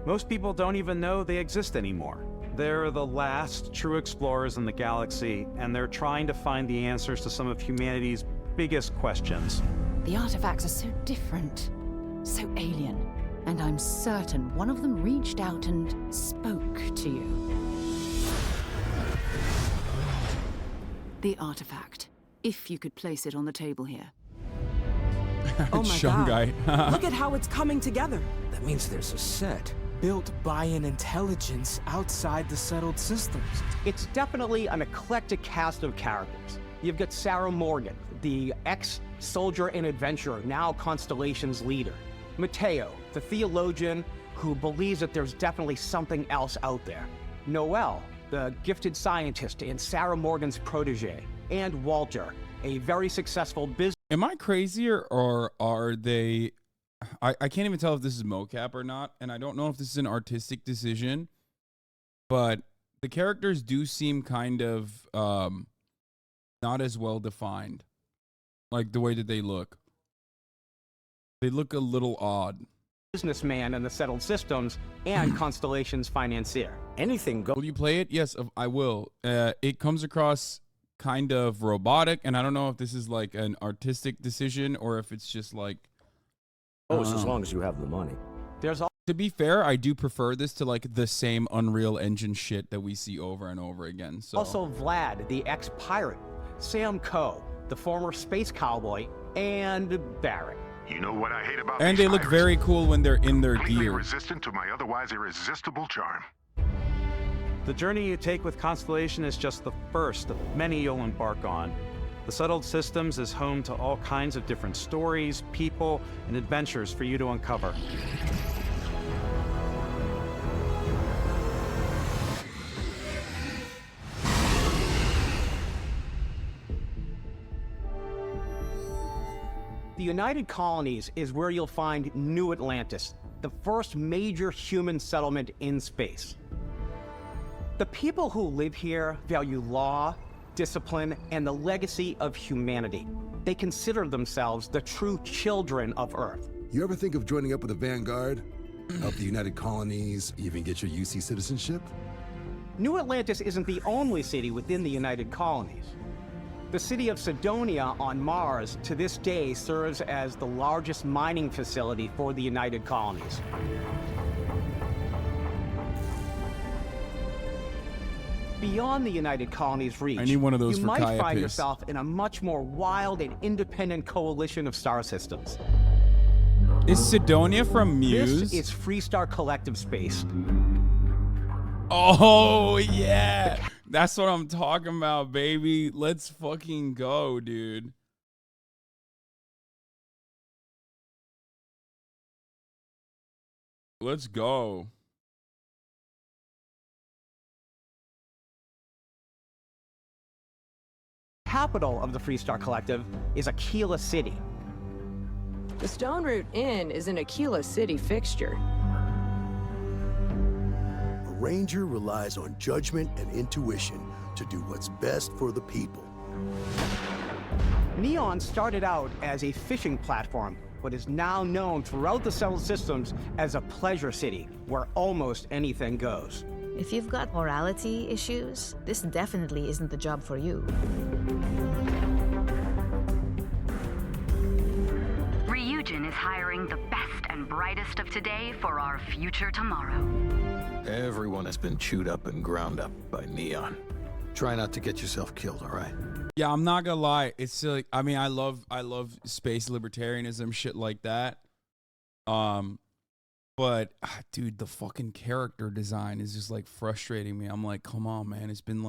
Most people don't even know they exist anymore. They're the last true explorers in the galaxy, and they're trying to find the answers to some of humanity's biggest questions. The artifacts are so different, so alien, and I'm certain one of them reached out and spoke to you. The artifact, if you could place it on the table here. Oh my Shun god. guy. Look at how it's coming together. That means there's a set. Built by an intelligence outside the settled systems. It's definitely an eclectic cast of characters. You've got Sarah Morgan, the ex-soldier and adventurer, now Constellation's leader. Mateo, the theologian who believes that there's definitely something else out there. Noel, the gifted scientist and Sarah Morgan's protege. And Walter, a very successful business. Am I crazy or are they... I can't even tell if this is mocap or not, and I don't know if this is an artistic decision, but the characters do seem kind of not as well defined, like the way that they look. They look a little odd. Businessman in the settled systems and Constellation's financier. Anything go. Will you play it? Yes, I will. It comes across kind of robotic, and I don't know if this is like an artistic decision or if it's just like... As long as you have the money. To be fair, I do prefer this to like the same Unreal Engine shit that we see over and over again. So Also Vlad, the ex-pirate. Sam Coe, the former space cowboy. And Barrett. You know what I hate about and these they look pirates? very cool when they're in their Completely gear. resistant to my otherwise irresistible charm. The journey you take with Constellation is just the first of many you'll embark on. The Settled Systems is home to all kinds of different stories, people, and adventures for you to uncover. The United Colonies is where you'll find New Atlantis, the first major human settlement in space. The people who live here value law, discipline, and the legacy of humanity. They consider themselves the true children of Earth. You ever think of joining up with the Vanguard? Help the United Colonies, even get your UC citizenship? New Atlantis isn't the only city within the United Colonies. The city of Sidonia on Mars to this day serves as the largest mining facility for the United Colonies. Beyond the United Colonies' reach, I need one of those you for might find Caiaphas. yourself in a much more wild and independent coalition of star systems. Is Sidonia from Muse? This is Freestar Collective Space. Oh, yeah. That's what I'm talking about, baby. Let's fucking go, dude. Let's go. Capital of the Freestar Collective is Aquila City. The Stone Root Inn is an Aquila City fixture. A ranger relies on judgment and intuition to do what's best for the people. Neon started out as a fishing platform, but is now known throughout the settled systems as a pleasure city, where almost anything goes. If you've got morality issues, this definitely isn't the job for you. Ryujin is hiring the best and brightest of today for our future tomorrow. Everyone has been chewed up and ground up by Neon. Try not to get yourself killed, all right? Yeah, I'm not gonna lie. It's like, I mean, I love space libertarianism, shit like that. But dude, the fucking character design is just like frustrating me. I'm like, come on, man. It's been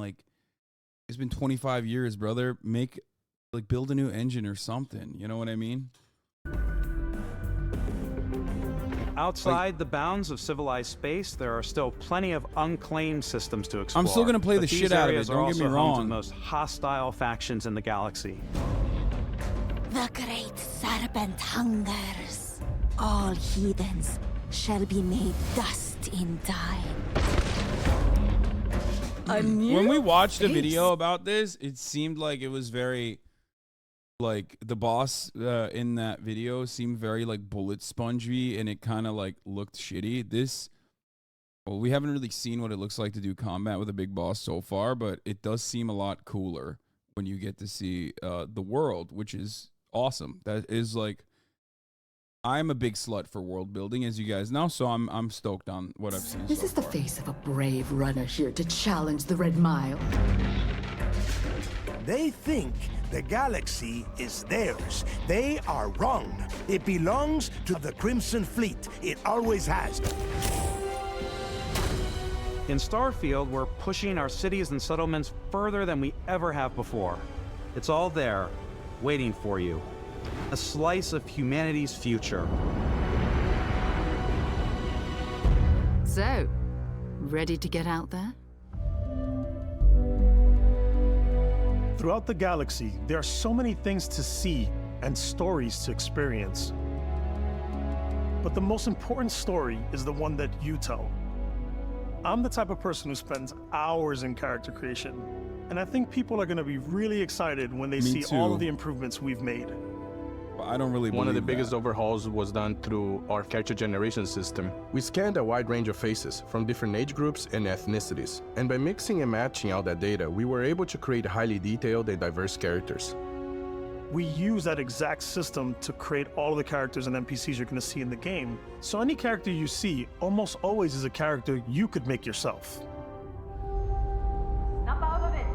25 years, brother. Build a new engine or something. You know what I mean? Outside the bounds of civilized space, there are still plenty of unclaimed systems to explore. I'm still gonna play but the these shit out of it, areas are don't get me also home to wrong. the most hostile factions in the galaxy. The great serpent hungers. All heathens shall be made dust in time. When we watched a video about this, it seemed like it was very, like, the boss in that video seemed very like bullet spongy, and it kind of like looked shitty. This Well, we haven't really seen what it looks like to do combat with a big boss so far, but it does seem a lot cooler when you get to see the world, which is awesome. That is like, I'm a big slut for world building, as you guys know, so I'm stoked on what I've seen This so is the far. face of a brave runner here to challenge the Red Mile. They think the galaxy is theirs. They are wrong. It belongs to the Crimson Fleet. It always has. In Starfield, we're pushing our cities and settlements further than we ever have before. It's all there, waiting for you. A slice of humanity's future. So, ready to get out there? Throughout the galaxy, there are so many things to see and stories to experience. But the most important story is the one that you tell. I'm the type of person who spends hours in character creation, and I think people are going to be really excited when they see all of the improvements we've made. I don't really One of the believe biggest overhauls was done through our character generation system. We scanned a wide range of faces from different age groups and ethnicities, and by mixing and matching all that data, we were able to create highly detailed and diverse characters. We use that exact system to create all of the characters and NPCs you're going to see in the game. So any character you see almost always is a character you could make yourself. Snap out of it!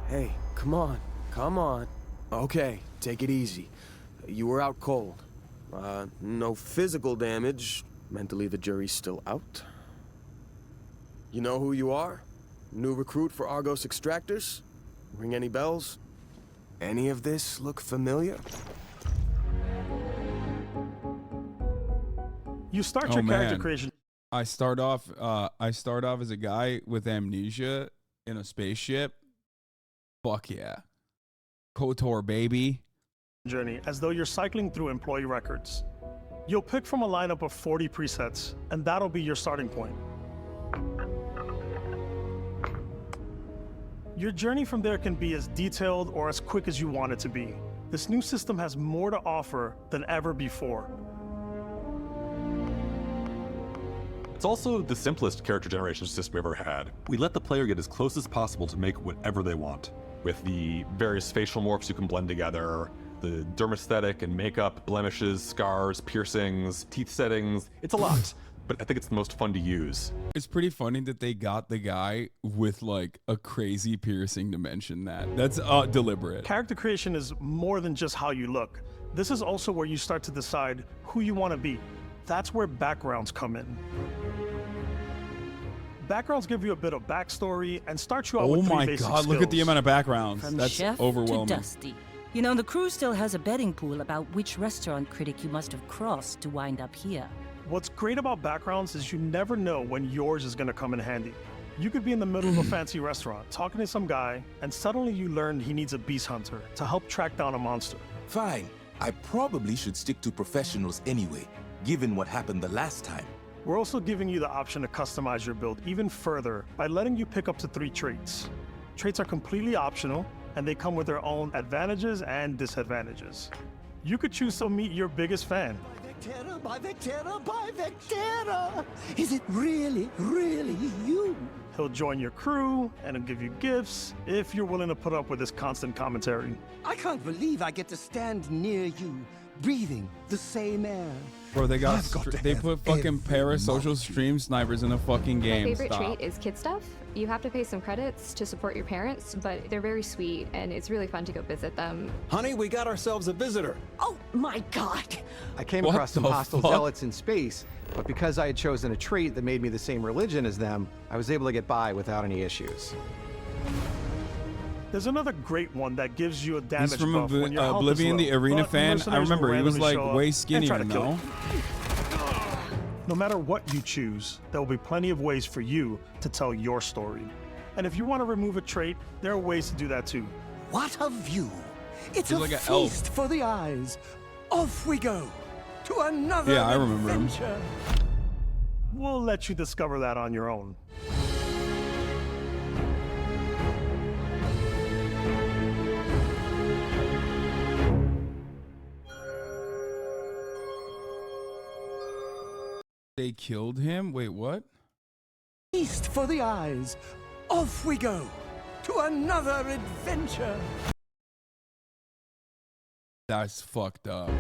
Hey, come on, come on. Okay, take it easy. You were out cold. No physical damage. Mentally, the jury's still out. You know who you are? New recruit for Argos Extractors? Ring any bells? Any of this look familiar? You start your character creation. I start off as a guy with amnesia in a spaceship. Fuck yeah. KOTOR, baby. Journey as though you're cycling through employee records. You'll pick from a lineup of 40 presets, and that'll be your starting point. Your journey from there can be as detailed or as quick as you want it to be. This new system has more to offer than ever before. It's also the simplest character generation system we ever had. We let the player get as close as possible to make whatever they want. With the various facial morphs you can blend together, the dermesthetic and makeup, blemishes, scars, piercings, teeth settings, it's a lot. But I think it's the most fun to use. It's pretty funny that they got the guy with like a crazy piercing to mention that. That's deliberate. Character creation is more than just how you look. This is also where you start to decide who you want to be. That's where backgrounds come in. Backgrounds give you a bit of backstory and start you out with three basic skills. Look at the amount of backgrounds. From That's chef overwhelming. to dusty. You know, the crew still has a betting pool about which restaurant critic you must have crossed to wind up here. What's great about backgrounds is you never know when yours is going to come in handy. You could be in the middle of a fancy restaurant talking to some guy, and suddenly you learn he needs a beast hunter to help track down a monster. Fine. I probably should stick to professionals anyway, given what happened the last time. We're also giving you the option to customize your build even further by letting you pick up to 3 traits. Traits are completely optional, and they come with their own advantages and disadvantages. You could choose to meet your biggest fan. By Vectera! Is it really, really you? He'll join your crew, and he'll give you gifts if you're willing to put up with his constant commentary. I can't believe I get to stand near you, breathing the same air. Bro, they put fucking parasocial stream snipers in a fucking game. My favorite Stop. trait is kid stuff. You have to pay some credits to support your parents, but they're very sweet, and it's really fun to go visit them. Honey, we got ourselves a visitor. Oh my god! I came across some hostile zealots in space, but because I had chosen a trait that made me the same religion as them, I was able to get by without any issues. There's another great one that gives you a damage He's from buff when your health is Oblivion, low, the arena but fan. I mercenaries will remember he was randomly like show up way and skinnier, try to kill no? you. No matter what you choose, there will be plenty of ways for you to tell your story. And if you want to remove a trait, there are ways to do that too. What a view! It's He's a like an elf. feast for the eyes. Off we go to another Yeah, I remember him. adventure. We'll let you discover that on your own. They killed him? Wait, what? Feast for the eyes. Off we go to another adventure. That's fucked up.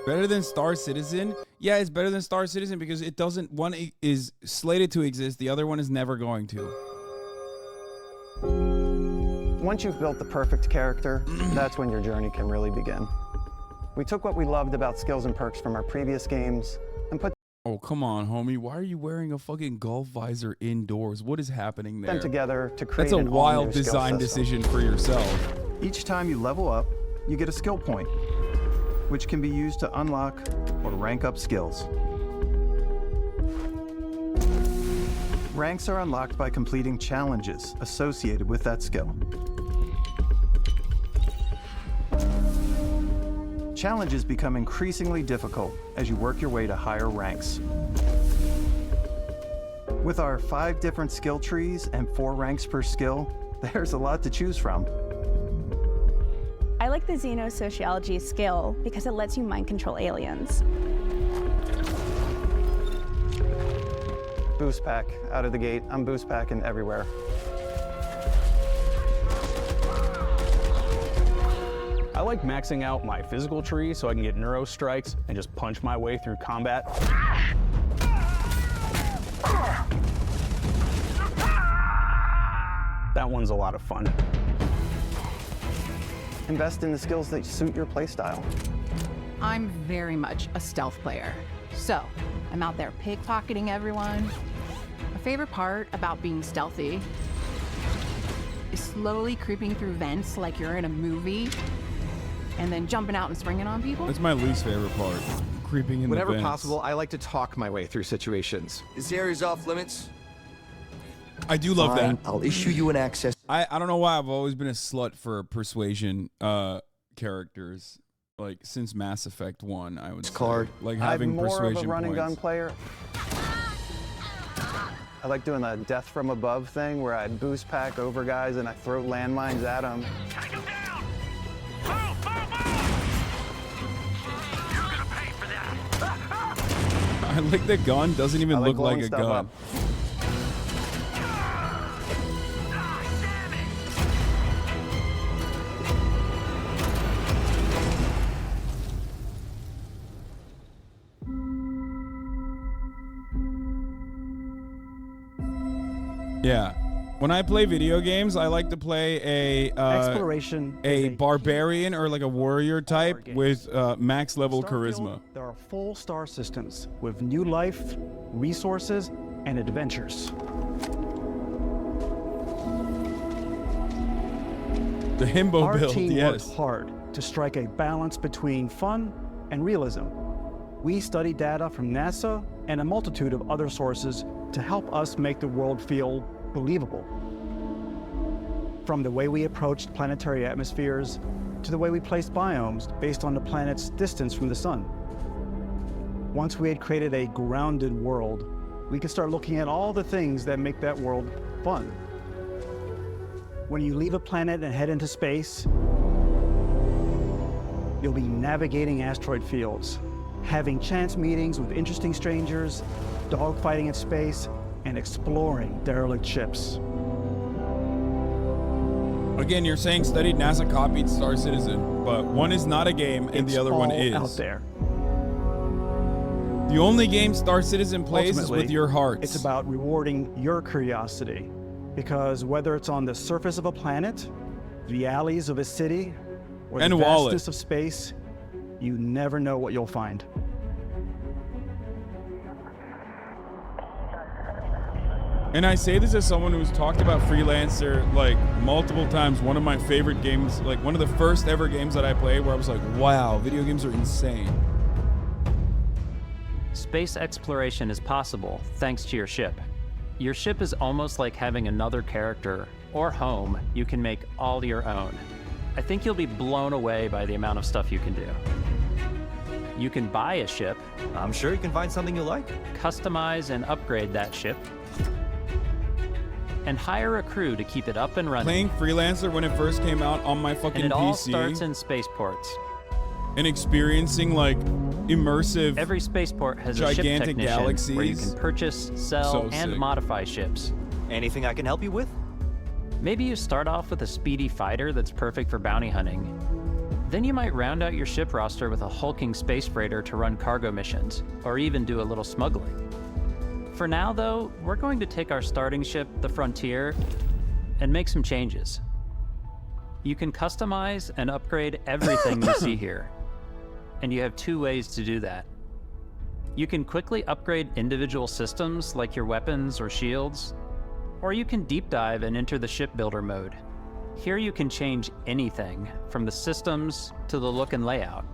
Better than Star Citizen? Yeah, it's better than Star Citizen because it doesn't. One is slated to exist, the other one is never going to. Once you've built the perfect character, that's when your journey can really begin. We took what we loved about skills and perks from our previous games and put Oh, come on, homie. Why are you wearing a fucking golf visor indoors? What is happening there? them together to create That's a an wild all-new skill design system. decision for yourself. Each time you level up, you get a skill point, which can be used to unlock or rank up skills. Ranks are unlocked by completing challenges associated with that skill. Challenges become increasingly difficult as you work your way to higher ranks. With our 5 different skill trees and 4 ranks per skill, there's a lot to choose from. I like the Xenosociology skill because it lets you mind control aliens. Boost pack out of the gate. I'm boost packing everywhere. I like maxing out my physical tree so I can get neuro strikes and just punch my way through combat. That one's a lot of fun. Invest in the skills that suit your playstyle. I'm very much a stealth player. So, I'm out there pickpocketing everyone. My favorite part about being stealthy is slowly creeping through vents like you're in a movie and then jumping out and springing on people. That's my least favorite part. Creeping in Whenever the vents. possible, I like to talk my way through situations. This area's off limits. I do love Fine, that. I'll issue you an access. I don't know why I've always been a slut for persuasion characters. Like since Mass Effect 1, I would say. Like having I'm more persuasion of a run and gun points. player. I like doing the death from above thing where I boost pack over guys and I throw landmines at them. I like the gun doesn't even like look like blowing a stuff gun. up. Yeah. When I play video games, I like to play Exploration a is a barbarian or like a warrior type with max level charisma. There are full star systems with new life, resources, and adventures. The himbo Our build, team yes. works hard to strike a balance between fun and realism. We study data from NASA and a multitude of other sources to help us make the world feel believable. From the way we approached planetary atmospheres to the way we placed biomes based on the planet's distance from the sun. Once we had created a grounded world, we could start looking at all the things that make that world fun. When you leave a planet and head into space, you'll be navigating asteroid fields, having chance meetings with interesting strangers, dogfighting in space, and exploring derelict ships. Again, you're saying studied NASA copied Star Citizen, but one is not a game and the other one all is. out there. The only game Star Citizen plays is with Ultimately, your hearts. It's about rewarding your curiosity, because whether it's on the surface of a planet, the alleys of a city, or And the wallet. vastness of space, you never know what you'll find. And I say this as someone who's talked about Freelancer like multiple times. One of my favorite games, like one of the first ever games that I played where I was like, wow, video games are insane. Space exploration is possible thanks to your ship. Your ship is almost like having another character or home you can make all your own. I think you'll be blown away by the amount of stuff you can do. You can buy a ship. I'm sure you can find something you like. Customize and upgrade that ship. and hire a crew to keep it up and running. Playing Freelancer when it first came out on my fucking and it PC. all starts in spaceports. And experiencing like immersive. Every spaceport has a ship gigantic technician galaxies. where you can purchase, sell, So and sick. modify ships. Anything I can help you with? Maybe you start off with a speedy fighter that's perfect for bounty hunting. Then you might round out your ship roster with a hulking space freighter to run cargo missions, or even do a little smuggling. For now, though, we're going to take our starting ship, the Frontier, and make some changes. You can customize and upgrade everything you see here, and you have two ways to do that. You can quickly upgrade individual systems like your weapons or shields, or you can deep dive and enter the shipbuilder mode. Here you can change anything, from the systems to the look and layout.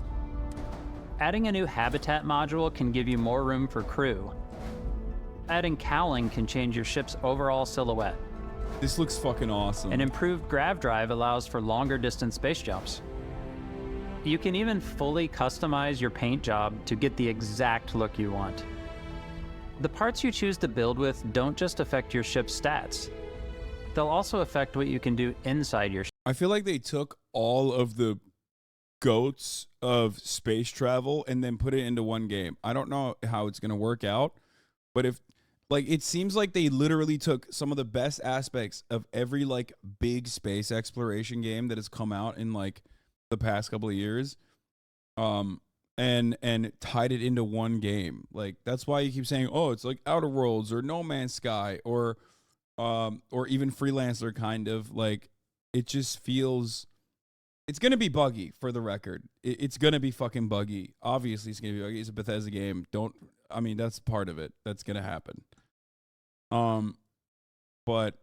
Adding a new habitat module can give you more room for crew. Adding cowling can change your ship's overall silhouette. This looks fucking awesome. An improved grav drive allows for longer distance space jumps. You can even fully customize your paint job to get the exact look you want. The parts you choose to build with don't just affect your ship's stats. They'll also affect what you can do inside your ship. I feel like they took all of the goats of space travel and then put it into one game. I don't know how it's going to work out, but if like it seems like they literally took some of the best aspects of every like big space exploration game that has come out in like the past couple of years and tied it into one game. Like that's why you keep saying, "Oh, it's like Outer Worlds or No Man's Sky or even Freelancer kind of." Like it just feels it's going to be buggy for the record. It's going to be fucking buggy. Obviously it's going to be buggy. It's a Bethesda game. I mean, that's part of it. That's going to happen. But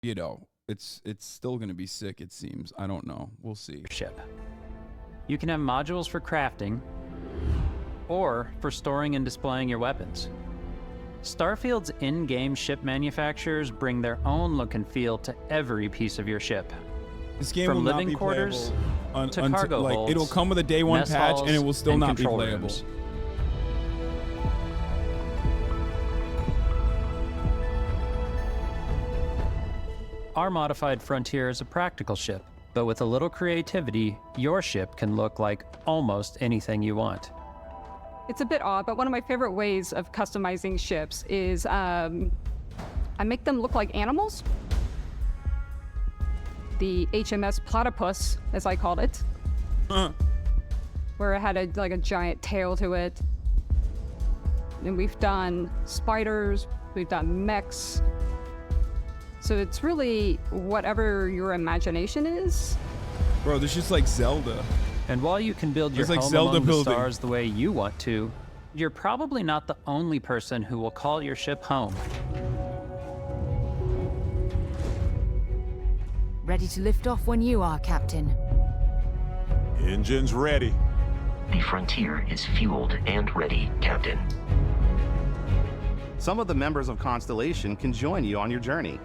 you know, it's still going to be sick, it seems. I don't know. We'll see. Ship. You can have modules for crafting or for storing and displaying your weapons. Starfield's in-game ship manufacturers bring their own look and feel to every piece of your ship. This game From will living not be quarters playable to cargo like holds, it'll come with a day one mess patch halls, and it will still and not be control playable. rooms. Our modified Frontier is a practical ship, but with a little creativity, your ship can look like almost anything you want. It's a bit odd, but one of my favorite ways of customizing ships is I make them look like animals. The HMS Platypus, as I called it, where it had a giant tail to it. And we've done spiders, we've done mechs. So it's really whatever your imagination is. Bro, this is like Zelda. And while you can build your It's like home Zelda among the building. stars the way you want to, you're probably not the only person who will call your ship home. Ready to lift off when you are, Captain. Engines ready. The Frontier is fueled and ready, Captain. Some of the members of Constellation can join you on your journey.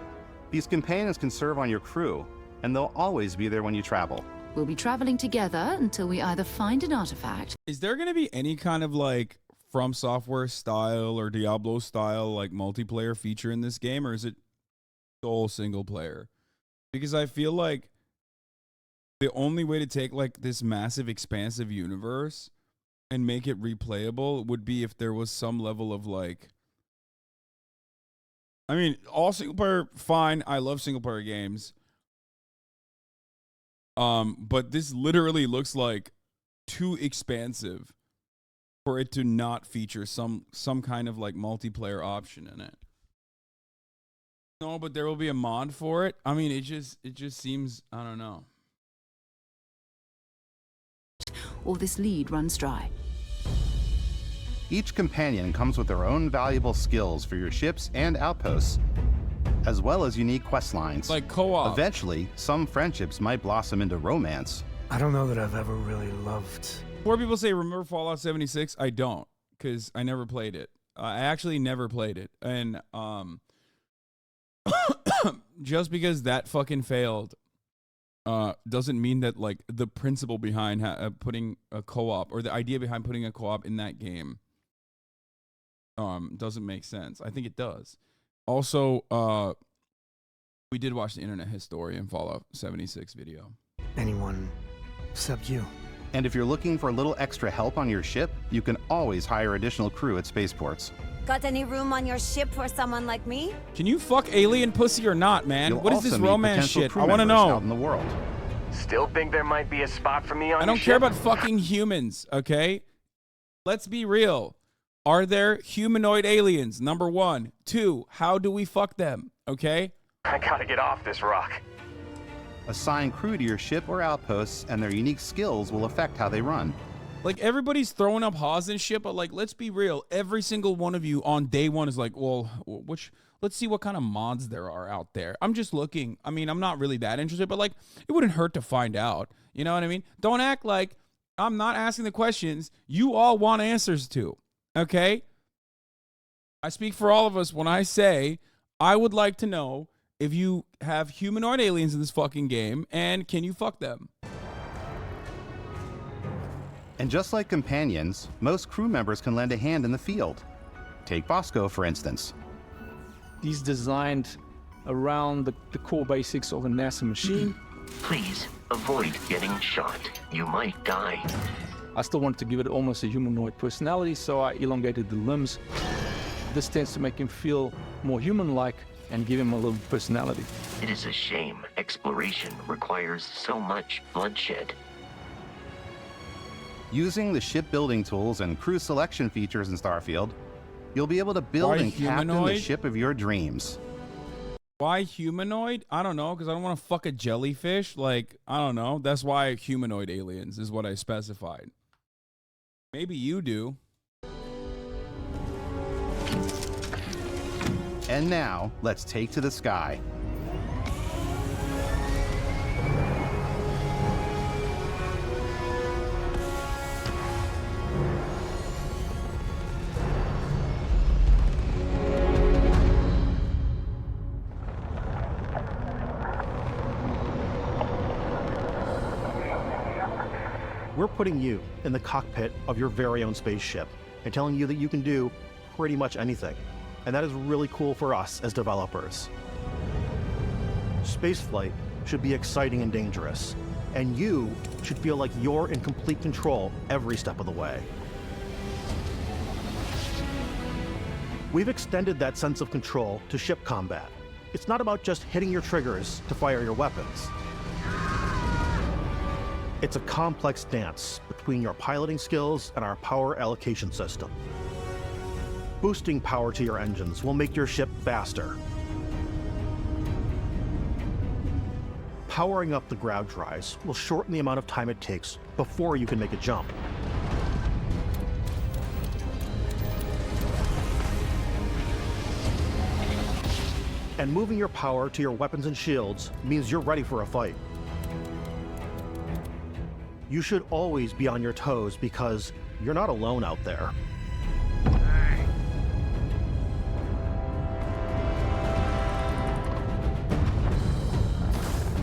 These companions can serve on your crew, and they'll always be there when you travel. We'll be traveling together until we either find an artifact. Is there going to be any kind of like From Software style or Diablo style like multiplayer feature in this game, or is it sole single player? Because I feel like the only way to take like this massive expansive universe and make it replayable would be if there was some level of like, I mean, all single player, fine. I love single player games. But this literally looks like too expansive for it to not feature some kind of like multiplayer option in it. No, but there will be a mod for it. I mean, it just seems, I don't know. Or this lead runs dry. Each companion comes with their own valuable skills for your ships and outposts, as well as unique quest lines. Like co-op. Eventually, some friendships might blossom into romance. I don't know that I've ever really loved. Before people say, remember Fallout 76? I don't, because I never played it. I actually never played it. And just because that fucking failed doesn't mean that like the principle behind putting a co-op or the idea behind putting a co-op in that game doesn't make sense. I think it does. Also, We did watch the Internet Historian Fallout 76 video. Anyone except you. And if you're looking for a little extra help on your ship, you can always hire additional crew at spaceports. Got any room on your ship for someone like me? Can you fuck alien pussy or not, man? You'll what is this also meet romance potential shit? crew I want to members know. out in the world. Still think there might be a spot for me on I your don't ship? care about fucking humans, okay? Let's be real. Are there humanoid aliens? Number 1. 2, how do we fuck them? Okay? I gotta get off this rock. Assign crew to your ship or outposts, and their unique skills will affect how they run. Like, everybody's throwing up Haas and shit, but, like, let's be real. Every single one of you on day 1 is like, well, let's see what kind of mods there are out there. I'm just looking. I mean, I'm not really that interested, but, like, it wouldn't hurt to find out. You know what I mean? Don't act like I'm not asking the questions you all want answers to, okay? I speak for all of us when I say I would like to know if you have humanoid aliens in this fucking game, and can you fuck them? And just like companions, most crew members can lend a hand in the field. Take Bosco, for instance. He's designed around the core basics of a NASA machine. Please, avoid getting shot. You might die. I still wanted to give it almost a humanoid personality, so I elongated the limbs. This tends to make him feel more human-like and give him a little personality. It is a shame exploration requires so much bloodshed. Using the shipbuilding tools and crew selection features in Starfield, you'll be able to build Why and captain the humanoid? ship of your dreams. Why humanoid? I don't know, because I don't want to fuck a jellyfish. Like, I don't know. That's why humanoid aliens is what I specified. Maybe you do. And now, let's take to the sky. We're putting you in the cockpit of your very own spaceship and telling you that you can do pretty much anything. And that is really cool for us as developers. Spaceflight should be exciting and dangerous, and you should feel like you're in complete control every step of the way. We've extended that sense of control to ship combat. It's not about just hitting your triggers to fire your weapons. It's a complex dance between your piloting skills and our power allocation system. Boosting power to your engines will make your ship faster. Powering up the grav drives will shorten the amount of time it takes before you can make a jump. And moving your power to your weapons and shields means you're ready for a fight. You should always be on your toes because you're not alone out there.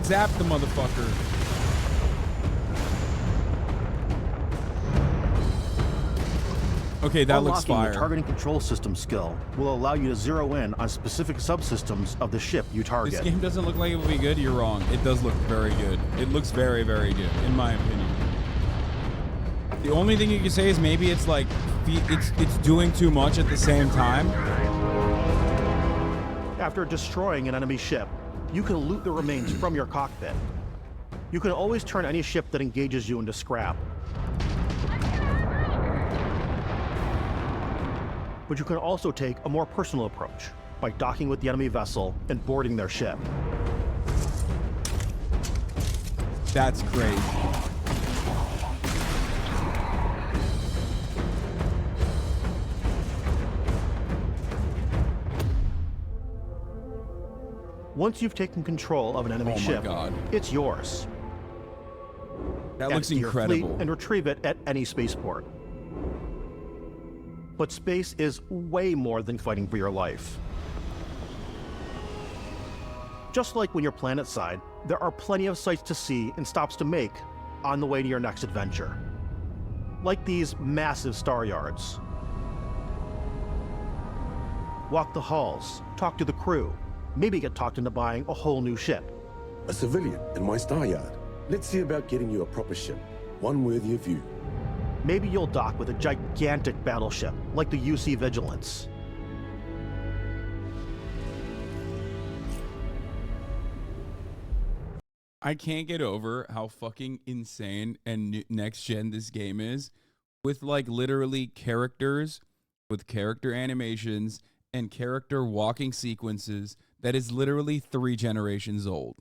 Zap the motherfucker. Okay, that looks Unlocking fire. the targeting control system skill will allow you to zero in on specific subsystems of the ship you target. This game doesn't look like it will be good. You're wrong. It does look very good. It looks very, very good, in my opinion. The only thing you can say is maybe it's like it's doing too much at the same time. After destroying an enemy ship, you can loot the remains from your cockpit. You can always turn any ship that engages you into scrap. But you can also take a more personal approach by docking with the enemy vessel and boarding their ship. That's crazy. Once you've taken control of an enemy ship, it's yours. That Add looks it to your fleet incredible. and retrieve it at any spaceport. But space is way more than fighting for your life. Just like when you're planetside, there are plenty of sights to see and stops to make on the way to your next adventure. Like these massive star yards. Walk the halls, talk to the crew, maybe get talked into buying a whole new ship. A civilian in my star yard. Let's see about getting you a proper ship, one worthy of you. Maybe you'll dock with a gigantic battleship, like the UC Vigilance. I can't get over how fucking insane and next gen this game is, with like literally characters, with character animations and character walking sequences that is literally 3 generations old.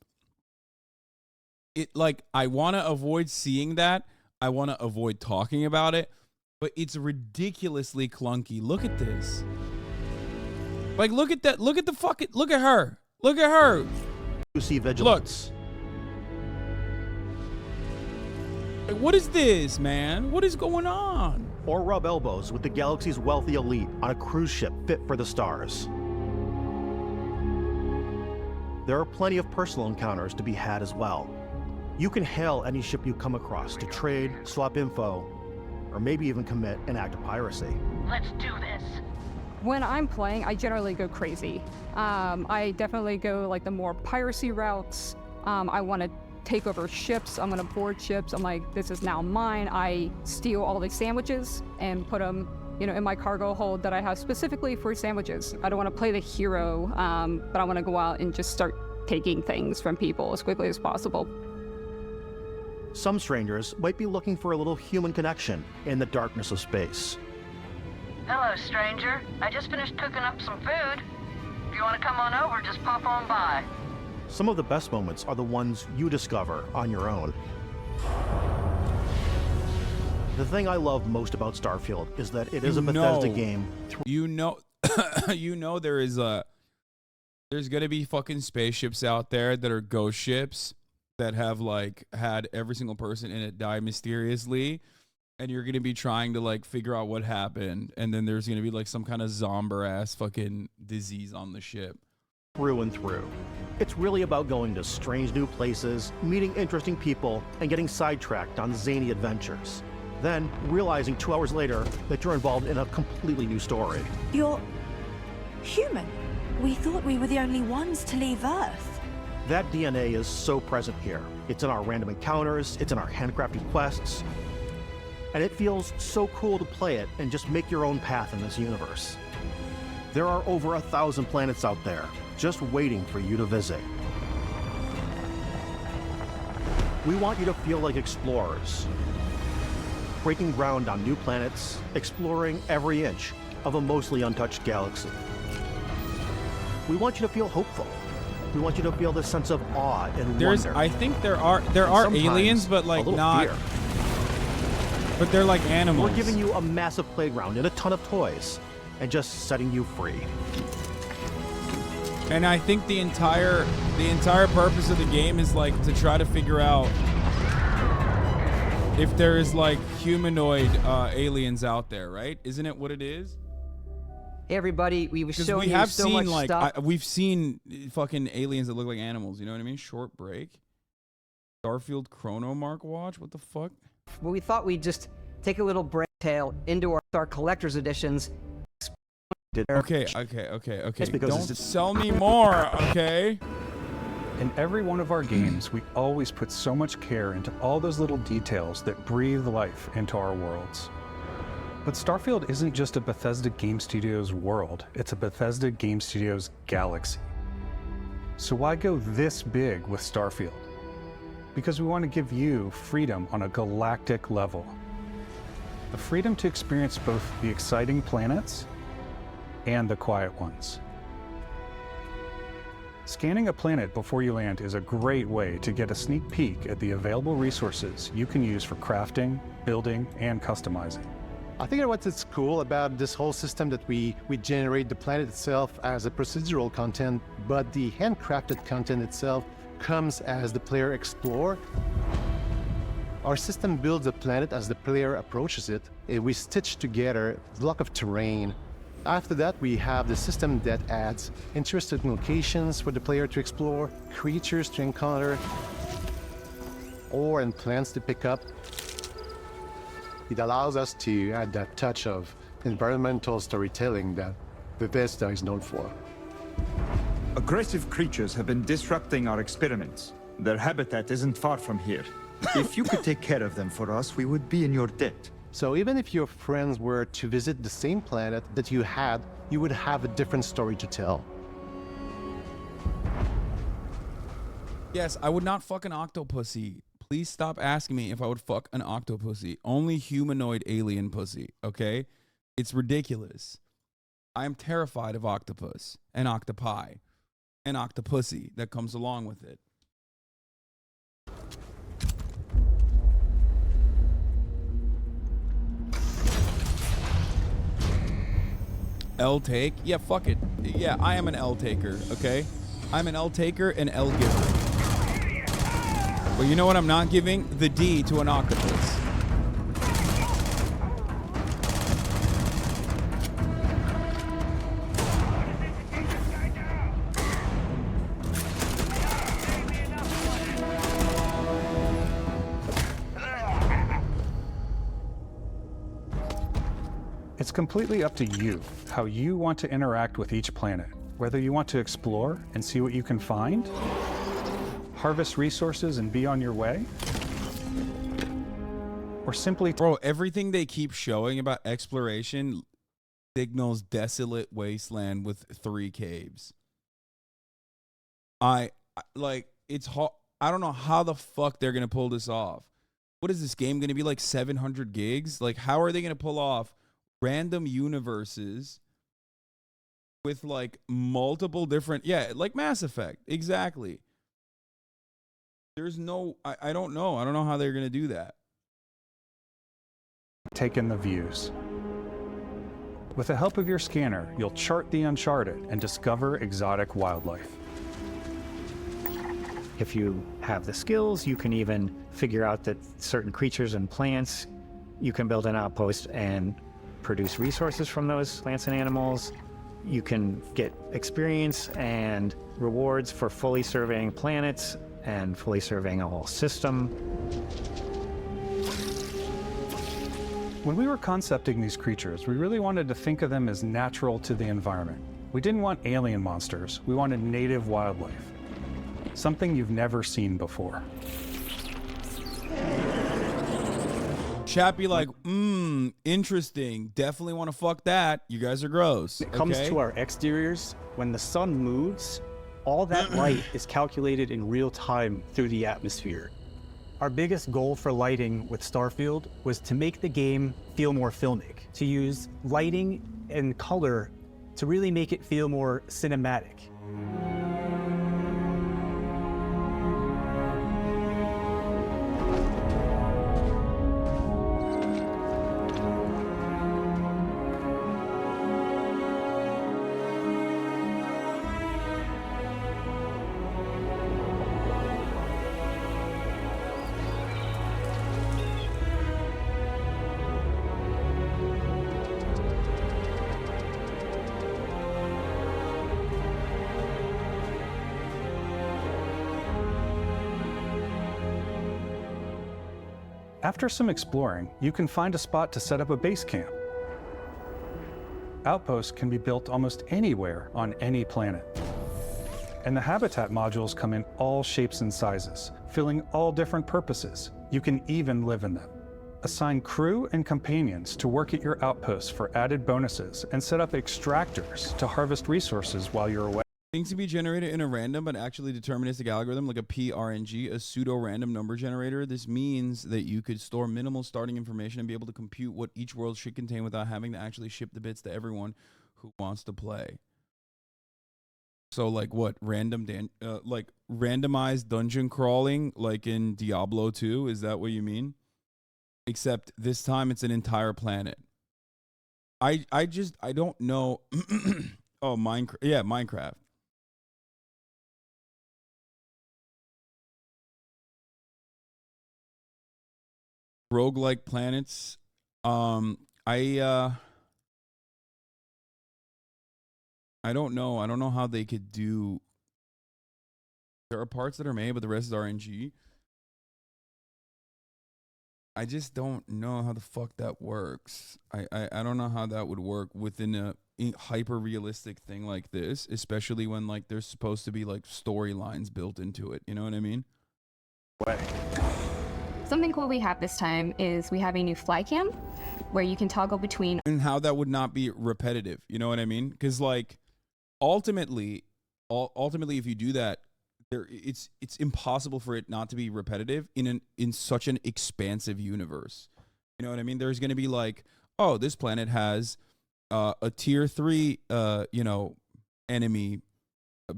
It like, I want to avoid seeing that. I want to avoid talking about it, but it's ridiculously clunky. Look at this. Like, look at that. Look at the fucking, look at her. Look at her. UC Vigilance. Look. What is this, man? What is going on? Or rub elbows with the galaxy's wealthy elite on a cruise ship fit for the stars. There are plenty of personal encounters to be had as well. You can hail any ship you come across to trade, swap info, or maybe even commit an act of piracy. Let's do this. When I'm playing, I generally go crazy. I definitely go like the more piracy routes. I want to take over ships. I'm gonna board ships. I'm like, this is now mine. I steal all the sandwiches and put them, you know, in my cargo hold that I have specifically for sandwiches. I don't want to play the hero, but I want to go out and just start taking things from people as quickly as possible. Some strangers might be looking for a little human connection in the darkness of space. Hello, stranger. I just finished cooking up some food. If you want to come on over, just pop on by. Some of the best moments are the ones you discover on your own. The thing I love most about Starfield is that it is a Bethesda game. You know, there's gonna be fucking spaceships out there that are ghost ships that have like had every single person in it die mysteriously, and you're gonna be trying to like figure out what happened, and then there's gonna be like some kind of zombie ass fucking disease on the ship. Through and through. It's really about going to strange new places, meeting interesting people, and getting sidetracked on zany adventures. Then realizing 2 hours later that you're involved in a completely new story. You're human. We thought we were the only ones to leave Earth. That DNA is so present here. It's in our random encounters, it's in our handcrafted quests, and it feels so cool to play it and just make your own path in this universe. There are over 1,000 planets out there, just waiting for you to visit. We want you to feel like explorers, breaking ground on new planets, exploring every inch of a mostly untouched galaxy. We want you to feel hopeful. We want you to feel this sense of awe and wonder. I think there are aliens, but like not. Fear. But they're like animals. We're giving you a massive playground and a ton of toys, and just setting you free. And I think the entire purpose of the game is like to try to figure out if there is like humanoid aliens out there, right? Isn't it what it is? Hey everybody, we've shown you so much stuff. We've seen fucking aliens that look like animals. You know what I mean? Short break. Starfield Chrono Mark watch. What the fuck? Well, we thought we'd just take a little break tail into our collector's editions. Okay. Don't sell me more, okay? In every one of our games, we always put so much care into all those little details that breathe life into our worlds. But Starfield isn't just a Bethesda Game Studios world, it's a Bethesda Game Studios galaxy. So why go this big with Starfield? Because we want to give you freedom on a galactic level. The freedom to experience both the exciting planets and the quiet ones. Scanning a planet before you land is a great way to get a sneak peek at the available resources you can use for crafting, building, and customizing. I think what's cool about this whole system that we generate the planet itself as a procedural content, but the handcrafted content itself comes as the player explores. Our system builds a planet as the player approaches it. We stitch together a block of terrain. After that, we have the system that adds interesting locations for the player to explore, creatures to encounter, ore and plants to pick up. It allows us to add that touch of environmental storytelling that Bethesda is known for. Aggressive creatures have been disrupting our experiments. Their habitat isn't far from here. If you could take care of them for us, we would be in your debt. So even if your friends were to visit the same planet that you had, you would have a different story to tell. Yes, I would not fuck an octopussy. Please stop asking me if I would fuck an octopussy. Only humanoid alien pussy, okay? It's ridiculous. I am terrified of octopus and octopi and octopussy that comes along with it. L take? Yeah, fuck it. Yeah, I am an L taker, okay? I'm an L taker and L giver. But you know what I'm not giving? The D to an octopus. It's completely up to you how you want to interact with each planet, whether you want to explore and see what you can find, harvest resources and be on your way, or simply... Bro, everything they keep showing about exploration signals desolate wasteland with 3 caves. Like, it's hard. I don't know how the fuck they're going to pull this off. What is this game going to be, like 700 gigs? Like, how are they going to pull off random universes with like multiple different, like Mass Effect, exactly. There's no, I don't know. I don't know how they're going to do that. Take in the views. With the help of your scanner, you'll chart the uncharted and discover exotic wildlife. If you have the skills, you can even figure out that certain creatures and plants, you can build an outpost and produce resources from those plants and animals. You can get experience and rewards for fully surveying planets and fully surveying a whole system. When we were concepting these creatures, we really wanted to think of them as natural to the environment. We didn't want alien monsters. We wanted native wildlife. Something you've never seen before. Chat be like, interesting. Definitely want to fuck that. You guys are gross. When it comes to our exteriors, when the sun moves, all that light is calculated in real time through the atmosphere. Our biggest goal for lighting with Starfield was to make the game feel more filmic, to use lighting and color to really make it feel more cinematic. After some exploring, you can find a spot to set up a base camp. Outposts can be built almost anywhere on any planet. And the habitat modules come in all shapes and sizes, filling all different purposes. You can even live in them. Assign crew and companions to work at your outposts for added bonuses, and set up extractors to harvest resources while you're away. Things to be generated in a random but actually deterministic algorithm like a PRNG, a pseudo-random number generator. This means that you could store minimal starting information and be able to compute what each world should contain without having to actually ship the bits to everyone who wants to play. So like what? Like randomized dungeon crawling like in Diablo 2? Is that what you mean? Except this time it's an entire planet. I don't know. Oh, Minecraft. Yeah, Minecraft. Roguelike planets. I don't know. I don't know how they could do. There are parts that are made, but the rest is RNG. I just don't know how the fuck that works. I don't know how that would work within hyper realistic thing like this, especially when like there's supposed to be like storylines built into it. You know what I mean? Something cool we have this time is we have a new fly cam where you can toggle between. And how that would not be repetitive. You know what I mean? Because like ultimately, if you do that, it's impossible for it not to be repetitive in such an expansive universe. You know what I mean? There's going to be like, oh, this planet has a tier 3 enemy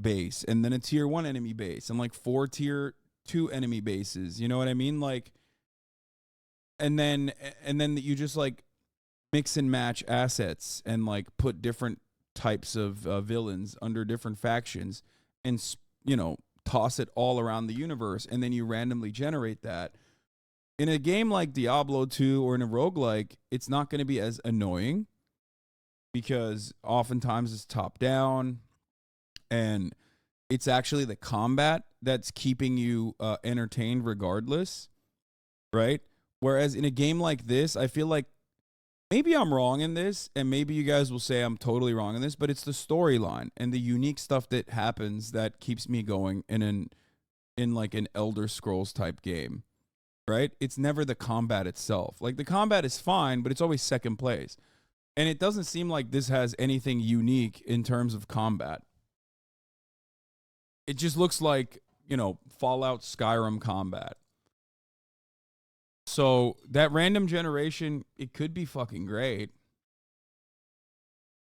base, and then a tier 1 enemy base, and like 4 tier 2 enemy bases. You know what I mean? Like, and then you just like mix and match assets and like put different types of villains under different factions, and toss it all around the universe, and then you randomly generate that. In a game like Diablo 2 or in a roguelike, it's not going to be as annoying because oftentimes it's top down, and it's actually the combat that's keeping you entertained regardless, right? Whereas in a game like this, I feel like maybe I'm wrong in this, and maybe you guys will say I'm totally wrong in this, but it's the storyline and the unique stuff that happens that keeps me going in like an Elder Scrolls type game, right? It's never the combat itself. Like the combat is fine, but it's always second place. And it doesn't seem like this has anything unique in terms of combat. It just looks like, Fallout Skyrim combat. So that random generation, it could be fucking great.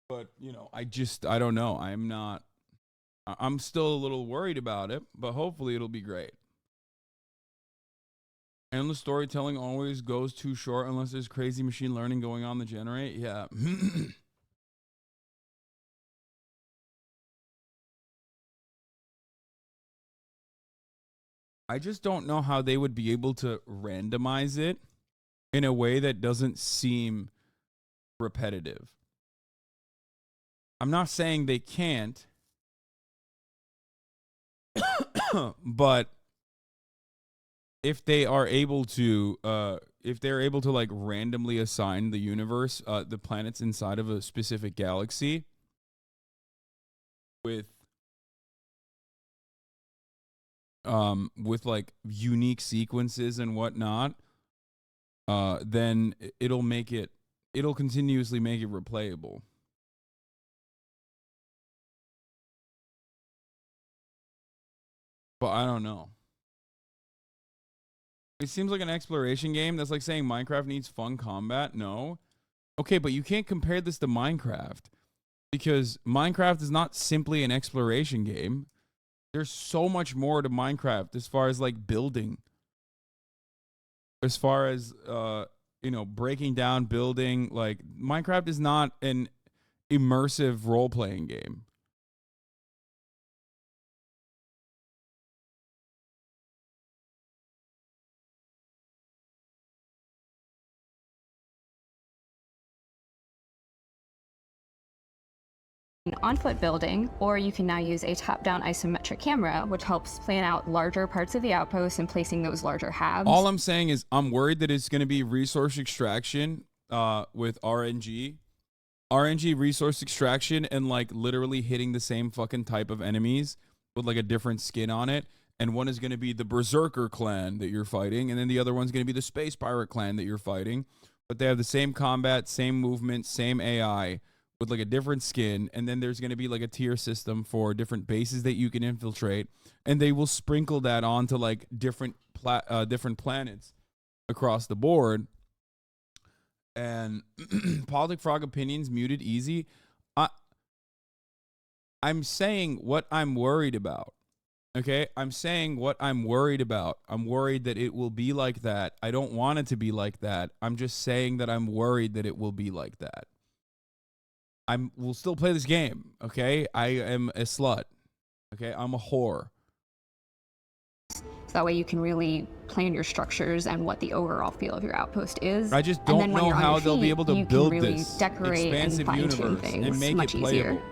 But, I don't know. I'm still a little worried about it, but hopefully it'll be great. And the storytelling always goes too short unless there's crazy machine learning going on to generate. Yeah. I just don't know how they would be able to randomize it in a way that doesn't seem repetitive. I'm not saying they can't, but if they are able to, if they're able to like randomly assign the universe, the planets inside of a specific galaxy with like unique sequences and whatnot, then it'll continuously make it replayable. But I don't know. It seems like an exploration game. That's like saying Minecraft needs fun combat. No. Okay, but you can't compare this to Minecraft because Minecraft is not simply an exploration game. There's so much more to Minecraft as far as like building, as far as breaking down, building. Like Minecraft is not an immersive role-playing game. On-foot building, or you can now use a top-down isometric camera, which helps plan out larger parts of the outpost and placing those larger halves. All I'm saying is I'm worried that it's going to be resource extraction with RNG resource extraction, and like literally hitting the same fucking type of enemies with like a different skin on it. And one is going to be the Berserker clan that you're fighting, and then the other one's going to be the Space Pirate clan that you're fighting. But they have the same combat, same movement, same AI, with like a different skin, and then there's going to be like a tier system for different bases that you can infiltrate, and they will sprinkle that onto like different planets across the board. And Politic Frog opinions muted easy. I'm saying what I'm worried about. Okay, I'm saying what I'm worried about. I'm worried that it will be like that. I don't want it to be like that. I'm just saying that I'm worried that it will be like that. We'll still play this game, okay? I am a slut, okay? I'm a whore. So that way you can really plan your structures and what the overall feel of your outpost is. I just don't know how they'll be able to build this decorate expansive and universe things and make much it playable. easier.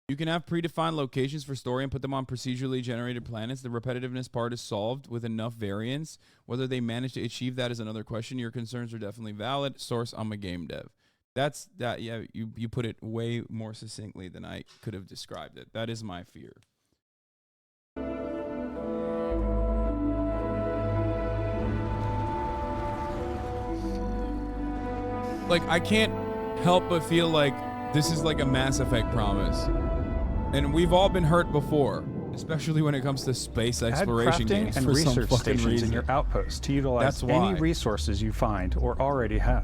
You can have predefined locations for story and put them on procedurally generated planets. The repetitiveness part is solved with enough variance. Whether they manage to achieve that is another question. Your concerns are definitely valid. Source, I'm a game dev. That's that. Yeah, you put it way more succinctly than I could have described it. That is my fear. Like, I can't help but feel like this is like a Mass Effect promise. And we've all been hurt before, especially when it comes to space exploration games and for some research fucking stations reason. in your outpost to utilize That's any why. resources you find or already have.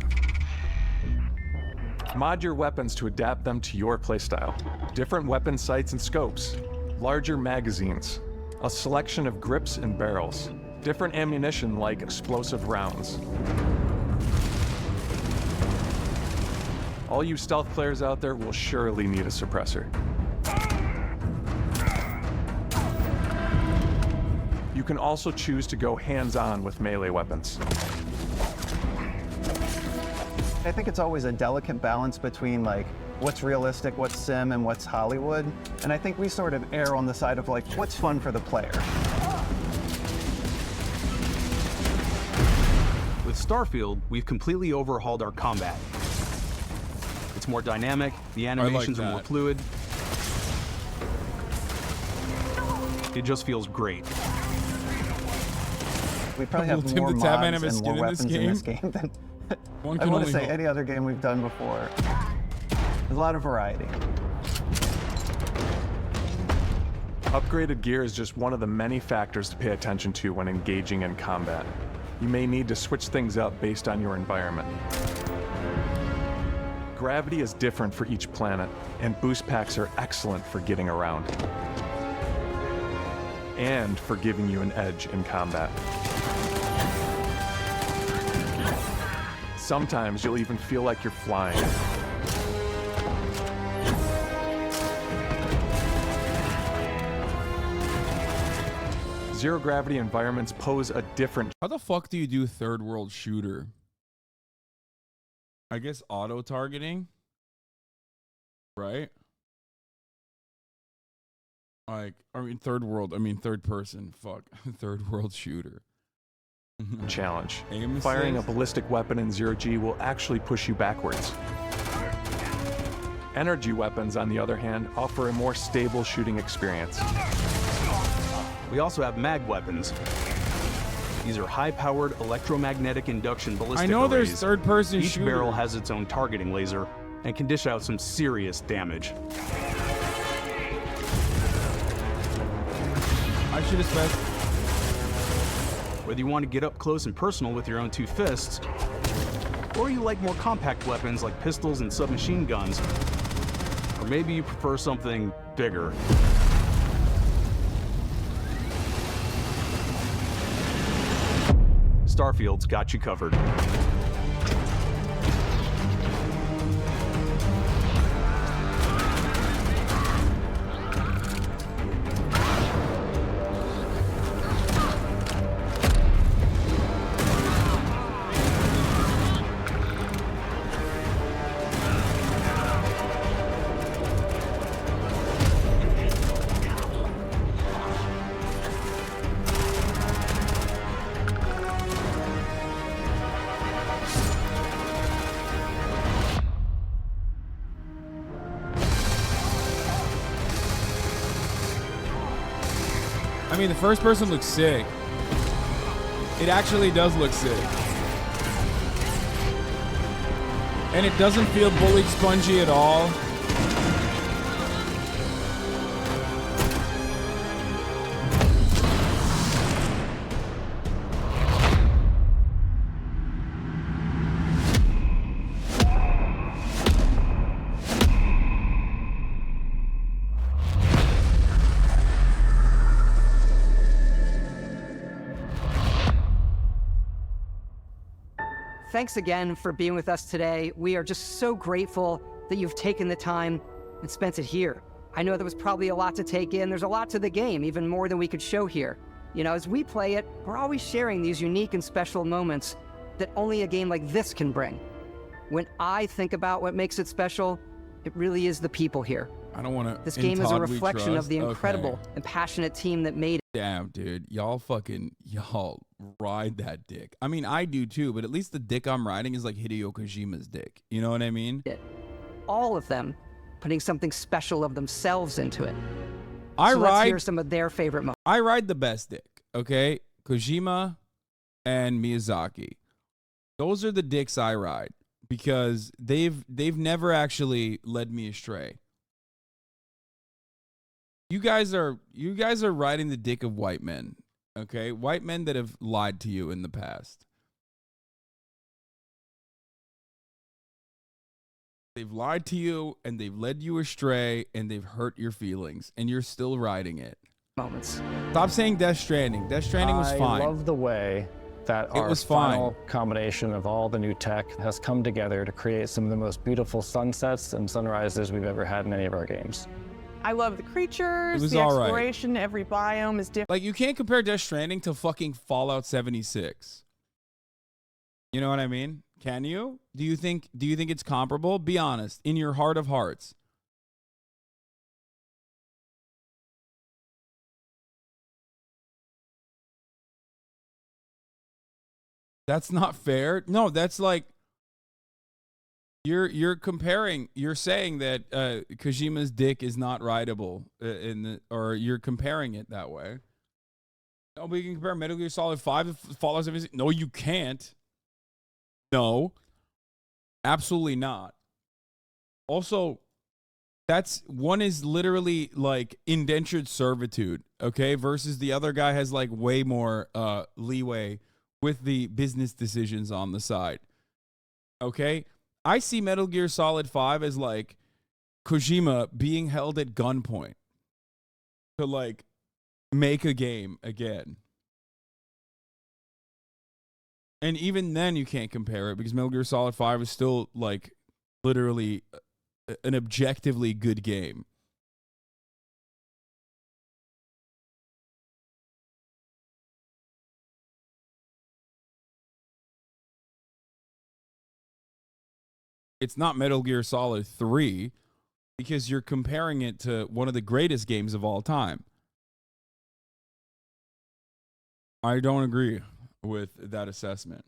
Mod your weapons to adapt them to your playstyle. Different weapon sights and scopes, larger magazines, a selection of grips and barrels, different ammunition like explosive rounds. All you stealth players out there will surely need a suppressor. You can also choose to go hands-on with melee weapons. I think it's always a delicate balance between like what's realistic, what's sim, and what's Hollywood. And I think we sort of err on the side of like what's fun for the player. With Starfield, we've completely overhauled our combat. It's more dynamic, the animations are more fluid. It just feels great. We probably have more mods and more weapons in this game than I want to say any other game we've done before. There's a lot of variety. Upgraded gear is just one of the many factors to pay attention to when engaging in combat. You may need to switch things up based on your environment. Gravity is different for each planet, and boost packs are excellent for getting around. And for giving you an edge in combat. Sometimes you'll even feel like you're flying. Zero gravity environments pose a different... How the fuck do you do third world shooter? I guess auto targeting, right? Like, I mean, third person. Fuck, third world shooter. Challenge. Aim Firing a assist? ballistic weapon in zero-G will actually push you backwards. Energy weapons, on the other hand, offer a more stable shooting experience. We also have mag weapons. These are high-powered electromagnetic induction ballistic I know there's arrays. third-person Each shooter. barrel has its own targeting laser and can dish out some serious damage. I should have said. Whether you want to get up close and personal with your own two fists, or you like more compact weapons like pistols and submachine guns, or maybe you prefer something bigger. Starfield's got you covered. I mean, the first person looks sick. It actually does look sick. And it doesn't feel bullied spongy at all. Thanks again for being with us today. We are just so grateful that you've taken the time and spent it here. I know there was probably a lot to take in. There's a lot to the game, even more than we could show here. You know, as we play it, we're always sharing these unique and special moments that only a game like this can bring. When I think about what makes it special, it really is the people here. I don't want to. This game is a reflection of the incredible and passionate team that made it. Damn, dude. Y'all ride that dick. I mean, I do too, but at least the dick I'm riding is like Hideo Kojima's dick. You know what I mean? All of them putting something special of themselves into it. Let's ride, hear some of their favorite moments. I ride the best dick, okay? Kojima and Miyazaki. Those are the dicks I ride because they've never actually led me astray. You guys are riding the dick of white men, okay? White men that have lied to you in the past. They've lied to you and they've led you astray and they've hurt your feelings and you're still riding it. Moments. Stop saying Death Stranding. Death Stranding was fine. I love the way that our final combination of all the new tech has come together to create some of the most beautiful sunsets and sunrises we've ever had in any of our games. I love the creatures, was the all right. exploration, every biome is different. Like, you can't compare Death Stranding to fucking Fallout 76. You know what I mean? Can you? Do you think it's comparable? Be honest, in your heart of hearts. That's not fair. No, that's like you're comparing. You're saying that Kojima's dick is not rideable or you're comparing it that way. No, but you can compare Metal Gear Solid 5 to Fallout 76. No, you can't. No, absolutely not. Also, that's one is literally like indentured servitude, okay, versus the other guy has like way more leeway with the business decisions on the side. Okay? I see Metal Gear Solid 5 as like Kojima being held at gunpoint to like make a game again. And even then you can't compare it because Metal Gear Solid 5 is still like literally an objectively good game. It's not Metal Gear Solid 3 because you're comparing it to one of the greatest games of all time. I don't agree with that assessment.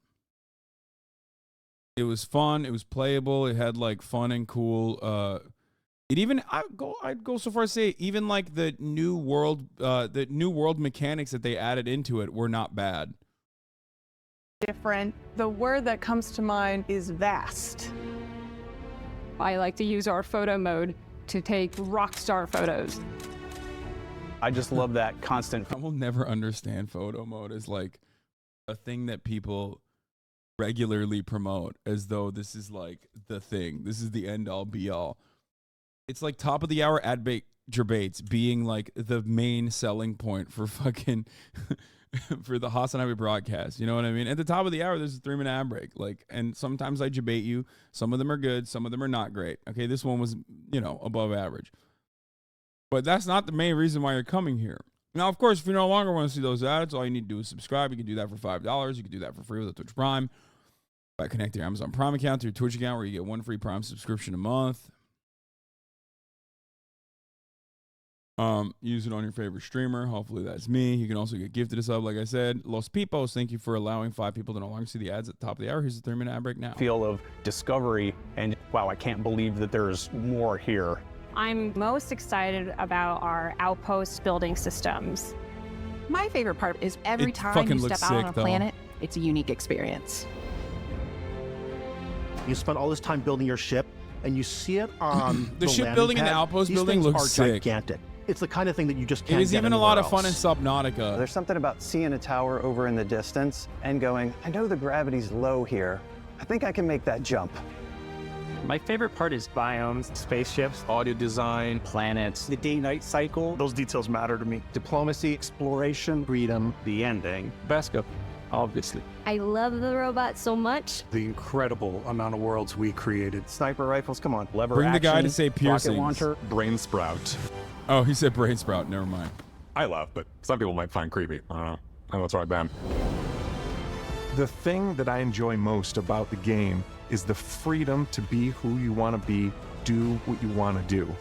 It was fun. It was playable. It had like fun and cool. It even I'd go so far as to say even like the new world mechanics that they added into it were not bad. Different. The word that comes to mind is vast. I like to use our photo mode to take rock star photos. I just love that constant. I will never understand photo mode as like a thing that people regularly promote as though this is like the thing. This is the end all be all. It's like top of the hour ad debates being like the main selling point for fucking for the HasanAbi broadcast. You know what I mean? At the top of the hour, there's a 3-minute ad break. Like, and sometimes I debate you. Some of them are good. Some of them are not great. Okay, this one was, you know, above average. But that's not the main reason why you're coming here. Now, of course, if you no longer want to see those ads, all you need to do is subscribe. You can do that for $5. You can do that for free with a Twitch Prime. By connecting your Amazon Prime account to your Twitch account where you get one free Prime subscription a month. Use it on your favorite streamer. Hopefully that's me. You can also get gifted a sub, like I said. Los Pipos, thank you for allowing 5 people to no longer see the ads at the top of the hour. Here's the 3-minute ad break now. Feel of discovery and wow, I can't believe that there's more here. I'm most excited about our outpost building systems. My favorite part is every time you step out on a planet, it's a unique experience. You spend all this time building your ship, and you see it on the ship building and the outpost building looks sick. Gigantic. It's the kind of thing that you just can't. It is get even a lot of else. fun in Subnautica. There's something about seeing a tower over in the distance and going, I know the gravity's low here. I think I can make that jump. My favorite part is biomes, spaceships, audio design, planets, the day-night cycle. Those details matter to me. Diplomacy, Exploration, freedom, the ending. Beskip, obviously. I love the robot so much. The incredible amount of worlds we created. Sniper rifles, come on. Lever Bring action, the guy to say rocket piercings. launcher. Brain sprout. Oh, he said brain sprout. Never mind. I love, but some people might find creepy. I don't know. I know it's right, Ben. The thing that I enjoy most about the game is the freedom to be who you want to be, do what you want to do.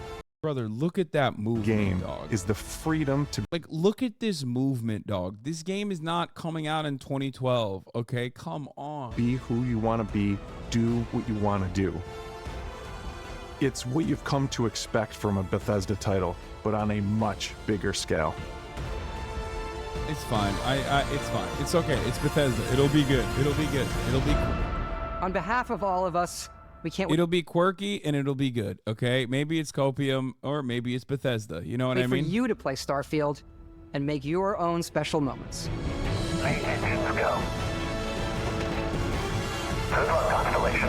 Brother, look at that movement, game dog. is the freedom to Like, look at this movement, dog. This game is not coming out in 2012, okay? Come on. be who you want to be, do what you want to do. It's what you've come to expect from a Bethesda title, but on a much bigger scale. It's fine. It's fine. It's okay. It's Bethesda. It'll be good. It'll be good. It'll be. On behalf of all of us, we can't. It'll be quirky and it'll be good. Okay. Maybe it's Copium or maybe it's Bethesda. You know what I wait mean? for you to play Starfield and make your own special moments. Let's go. Good luck, Constellation.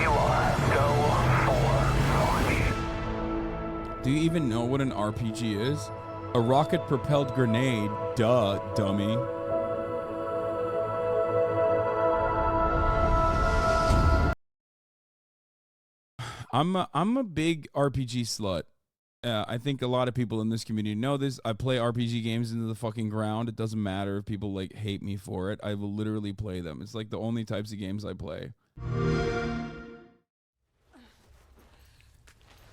You are go for launch. Do you even know what an RPG is? A rocket-propelled grenade. Duh, dummy. I'm a big RPG slut. I think a lot of people in this community know this. I play RPG games into the fucking ground. It doesn't matter if people like hate me for it. I will literally play them. It's like the only types of games I play.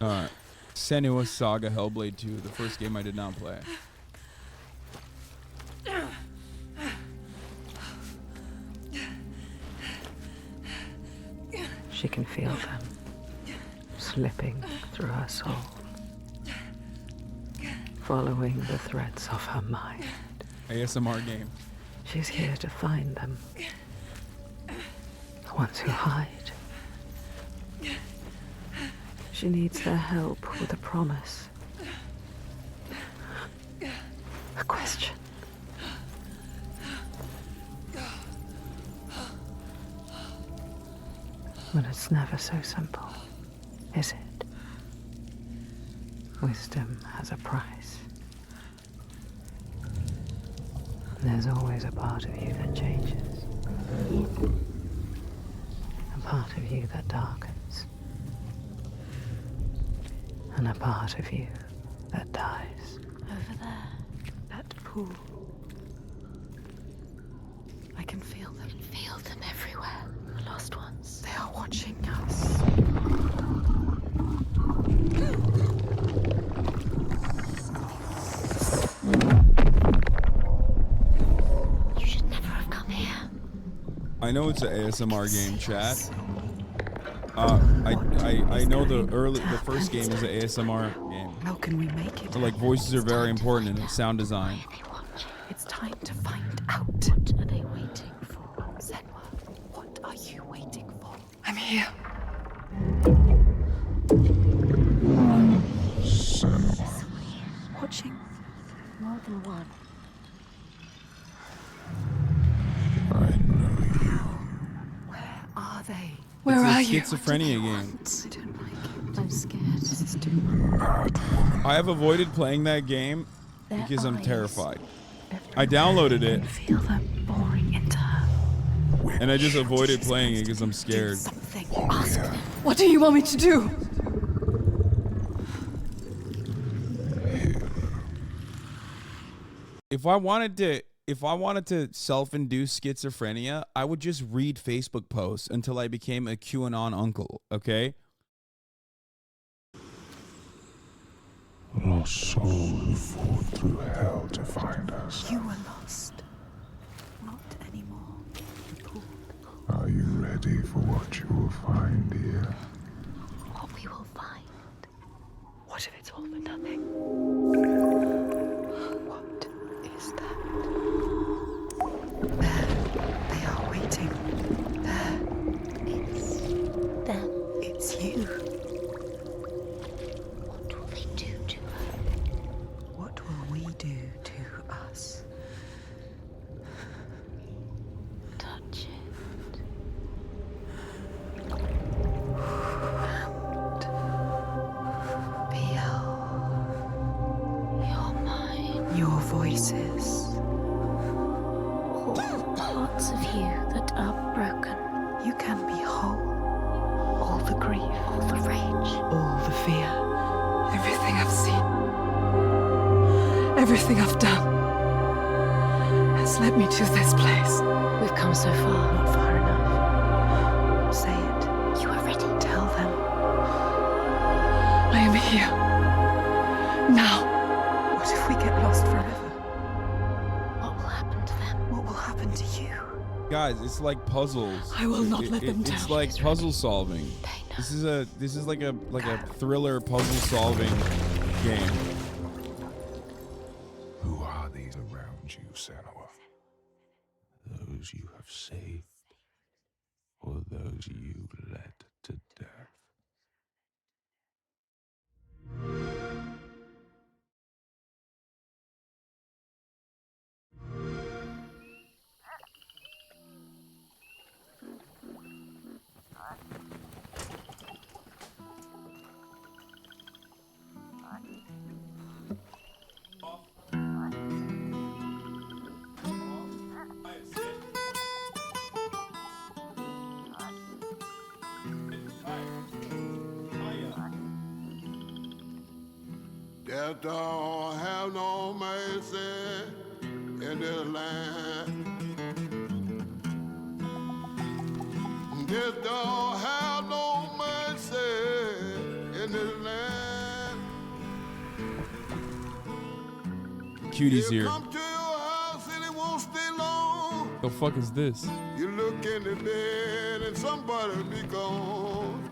Alright. Senua, Saga, Hellblade 2, the first game I did not play. She can feel them slipping through her soul, following the threads of her mind. ASMR game. She's here to find them, the ones who hide. She needs their help with a promise, a question. But it's never so simple, is it? Wisdom has a price. There's always a part of you that changes. A part of you that darkens. And a part of you that dies. Over there, that pool. I can feel them. Feel them everywhere. The lost ones. They are watching us. You should never have come here. I know it's an ASMR game, chat. I know the first game is an ASMR game. How can we make it? So, like, voices are very important in sound design. It's time to find out. What are they waiting for? Senua, what are you waiting for? I'm here. Watching more than one. Where are they? Where It's are a you? schizophrenia game. I don't like it. I'm scared. This is too much. I have avoided playing that game because I'm eyes. terrified. I downloaded it Feel them boring into her. and I just avoided playing it because I'm scared. Something. Ask them. What do you want me to do? If I wanted to self-induce schizophrenia, I would just read Facebook posts until I became a QAnon uncle, okay? Lost soul who fought through hell to find us. You were lost. Not anymore. Are you ready for what you will find here? What we will find. What if it's all for nothing? What is that? There. They are waiting. There. It's them. It's you. What will they do to her? What will we do to us? Touch it. Feel You're mine. your voices. All the parts of you that are broken. You can be whole. All the grief, All the rage. all the fear, everything I've seen, everything I've done has led me to this place. We've come so far. Not far enough. Say it. You I am here. Now. What if we get lost forever? What will happen to them? What will happen to you? Guys, it's like puzzles. I will not let them It's down. like puzzle solving. This is like a thriller puzzle solving game. Who are these around you, Senua? Those you have saved, or those you led to death? Death don't have no mercy in this land. Death don't have no mercy in this land. Cutie's here. Come to your house and it won't stay long. The fuck is this? You look in the bed and somebody be gone.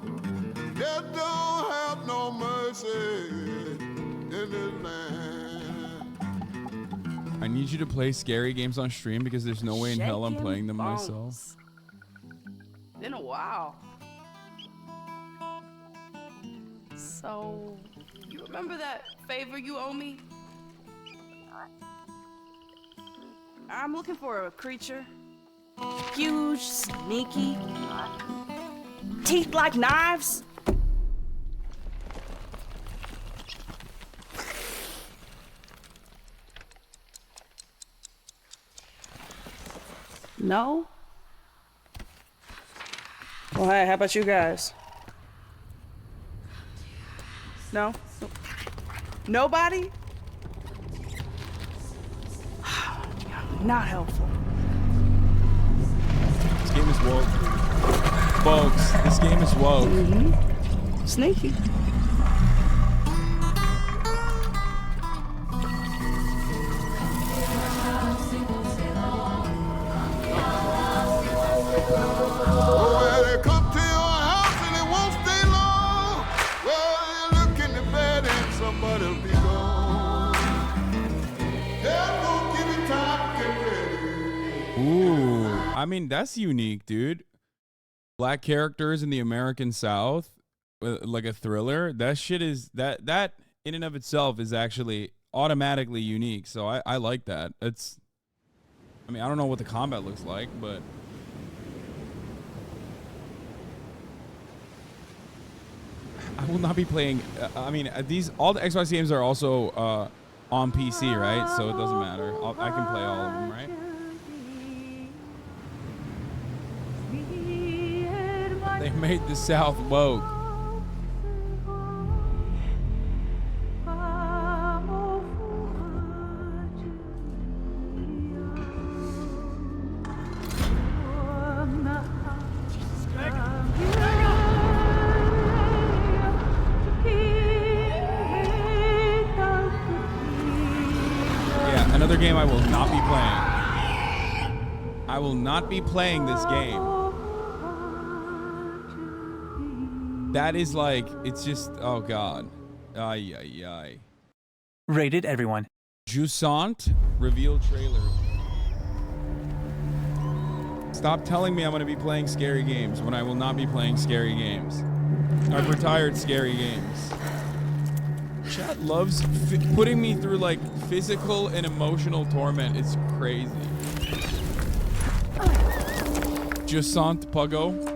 Death don't have no mercy in this land. I need you to play scary games on stream because there's no way in hell I'm playing them myself. Been a while. So, you remember that favor you owe me? I'm looking for a creature. Huge, sneaky, teeth like knives. No? Well, hey, how about you guys? No? Nobody? Not helpful. This game is woke. Folks, this game is woke. Sneaky. Well, they come to your house and it won't stay long. Well, you look in the bed and somebody'll be gone. They'll go give you time to get ready. Ooh, I mean that's unique, dude. Black characters in the American South, like a thriller. That shit is that in and of itself is actually automatically unique. So I like that. It's, I mean, I don't know what the combat looks like, but I will not be playing. I mean, all the Xbox games are also on PC, right? So it doesn't matter. I can play all of them, right? They made the South woke. Yeah, another game I will not be playing. I will not be playing this game. That is like, it's just, oh god. Ay, ay, ay. Rated everyone. Jusant reveal trailer. Stop telling me I'm going to be playing scary games when I will not be playing scary games. I've retired scary games. Chat loves putting me through like physical and emotional torment. It's crazy. Jusant Puggo.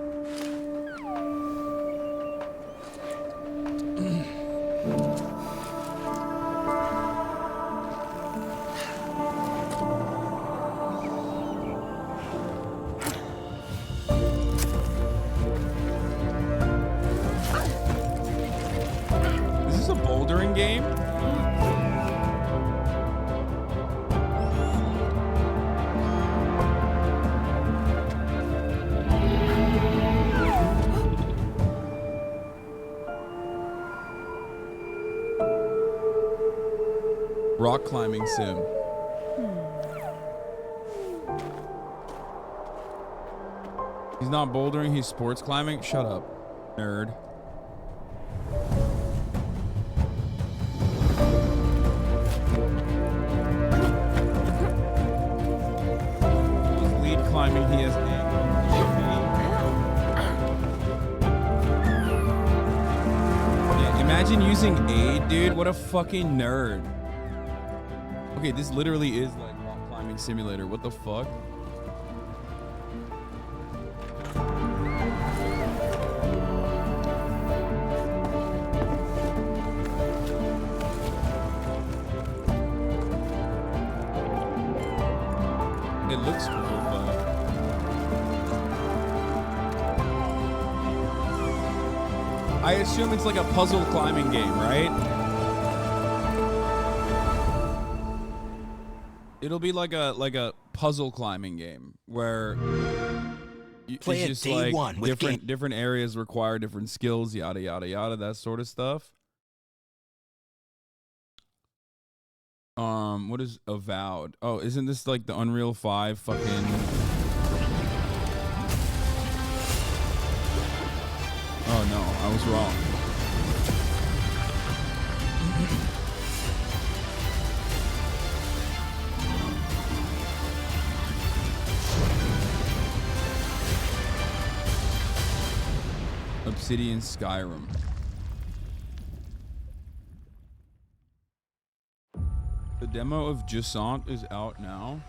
Game? rock climbing sim. He's not bouldering, he's sports climbing. Shut up, nerd. Lead climbing, he has yeah, imagine using aid, dude. What a fucking nerd. Okay, this literally is like rock climbing simulator. What the fuck? It looks cool, but I assume it's like a puzzle climbing game, right? It'll be like a puzzle climbing game where Play it's it just day like one with different areas require different skills, yada yada yada, that sort of stuff. What is Avowed? Oh, isn't this like the Unreal 5 fucking... Oh no, I was wrong. Obsidian Skyrim. The demo of Jusant is out now.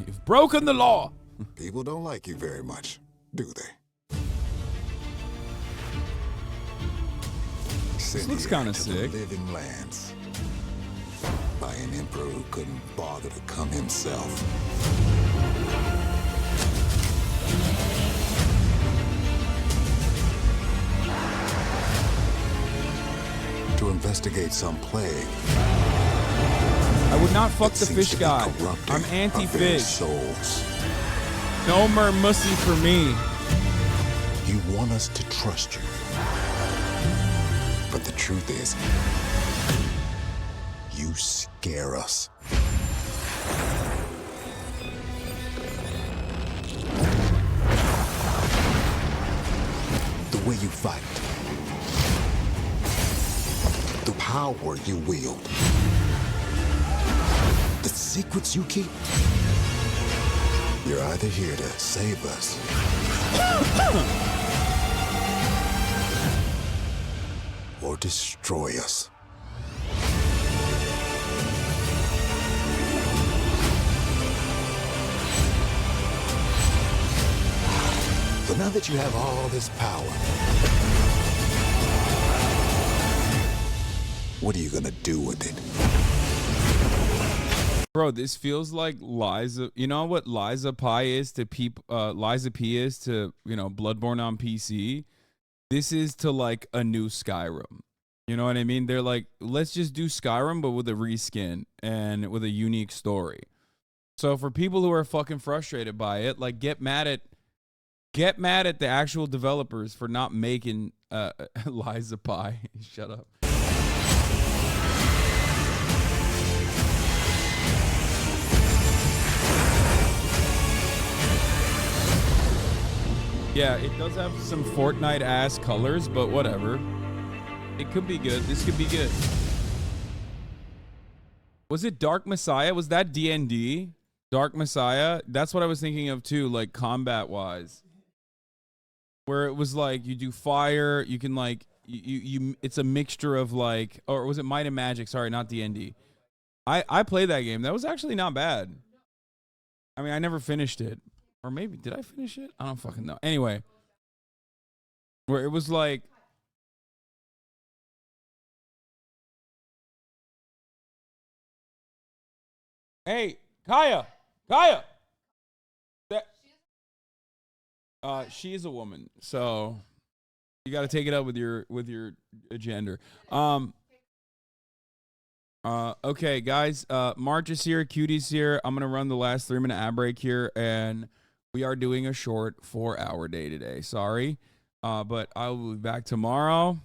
You've broken the law. People don't like you very much, do they? This looks kind of sick. Living lands. By an emperor who couldn't bother to come himself. To investigate some plague. I would not fuck the fish guy. I'm anti-fish. Souls. No more mussy for me. You want us to trust you. But the truth is, you scare us. The way you fight. The power you wield. The secrets you keep. You're either here to save us or destroy us. So now that you have all this power, what are you gonna do with it? Bro, this feels like Liza. You know what Liza P is to Liza P is to, you know, Bloodborne on PC. This is to like a new Skyrim. You know what I mean? They're like, let's just do Skyrim, but with a reskin and with a unique story. So for people who are fucking frustrated by it, like get mad at the actual developers for not making Liza P. Shut up. Yeah, it does have some Fortnite-ass colors, but whatever. It could be good. This could be good. Was it Dark Messiah? Was that D&D? Dark Messiah? That's what I was thinking of too, like combat-wise. Where it was like, you do fire, you can like, it's a mixture of like, or was it Might and Magic? Sorry, not D&D. I played that game. That was actually not bad. I mean, I never finished it. Or maybe, did I finish it? I don't fucking know. Anyway, where it was like, hey, Kaya. She is a woman, so you got to take it up with your gender. All Okay, guys. March is here. Cutie's here. I'm gonna run the last 3-minute ad break here, and we are doing a short 4-hour day today. Sorry, but I will be back tomorrow.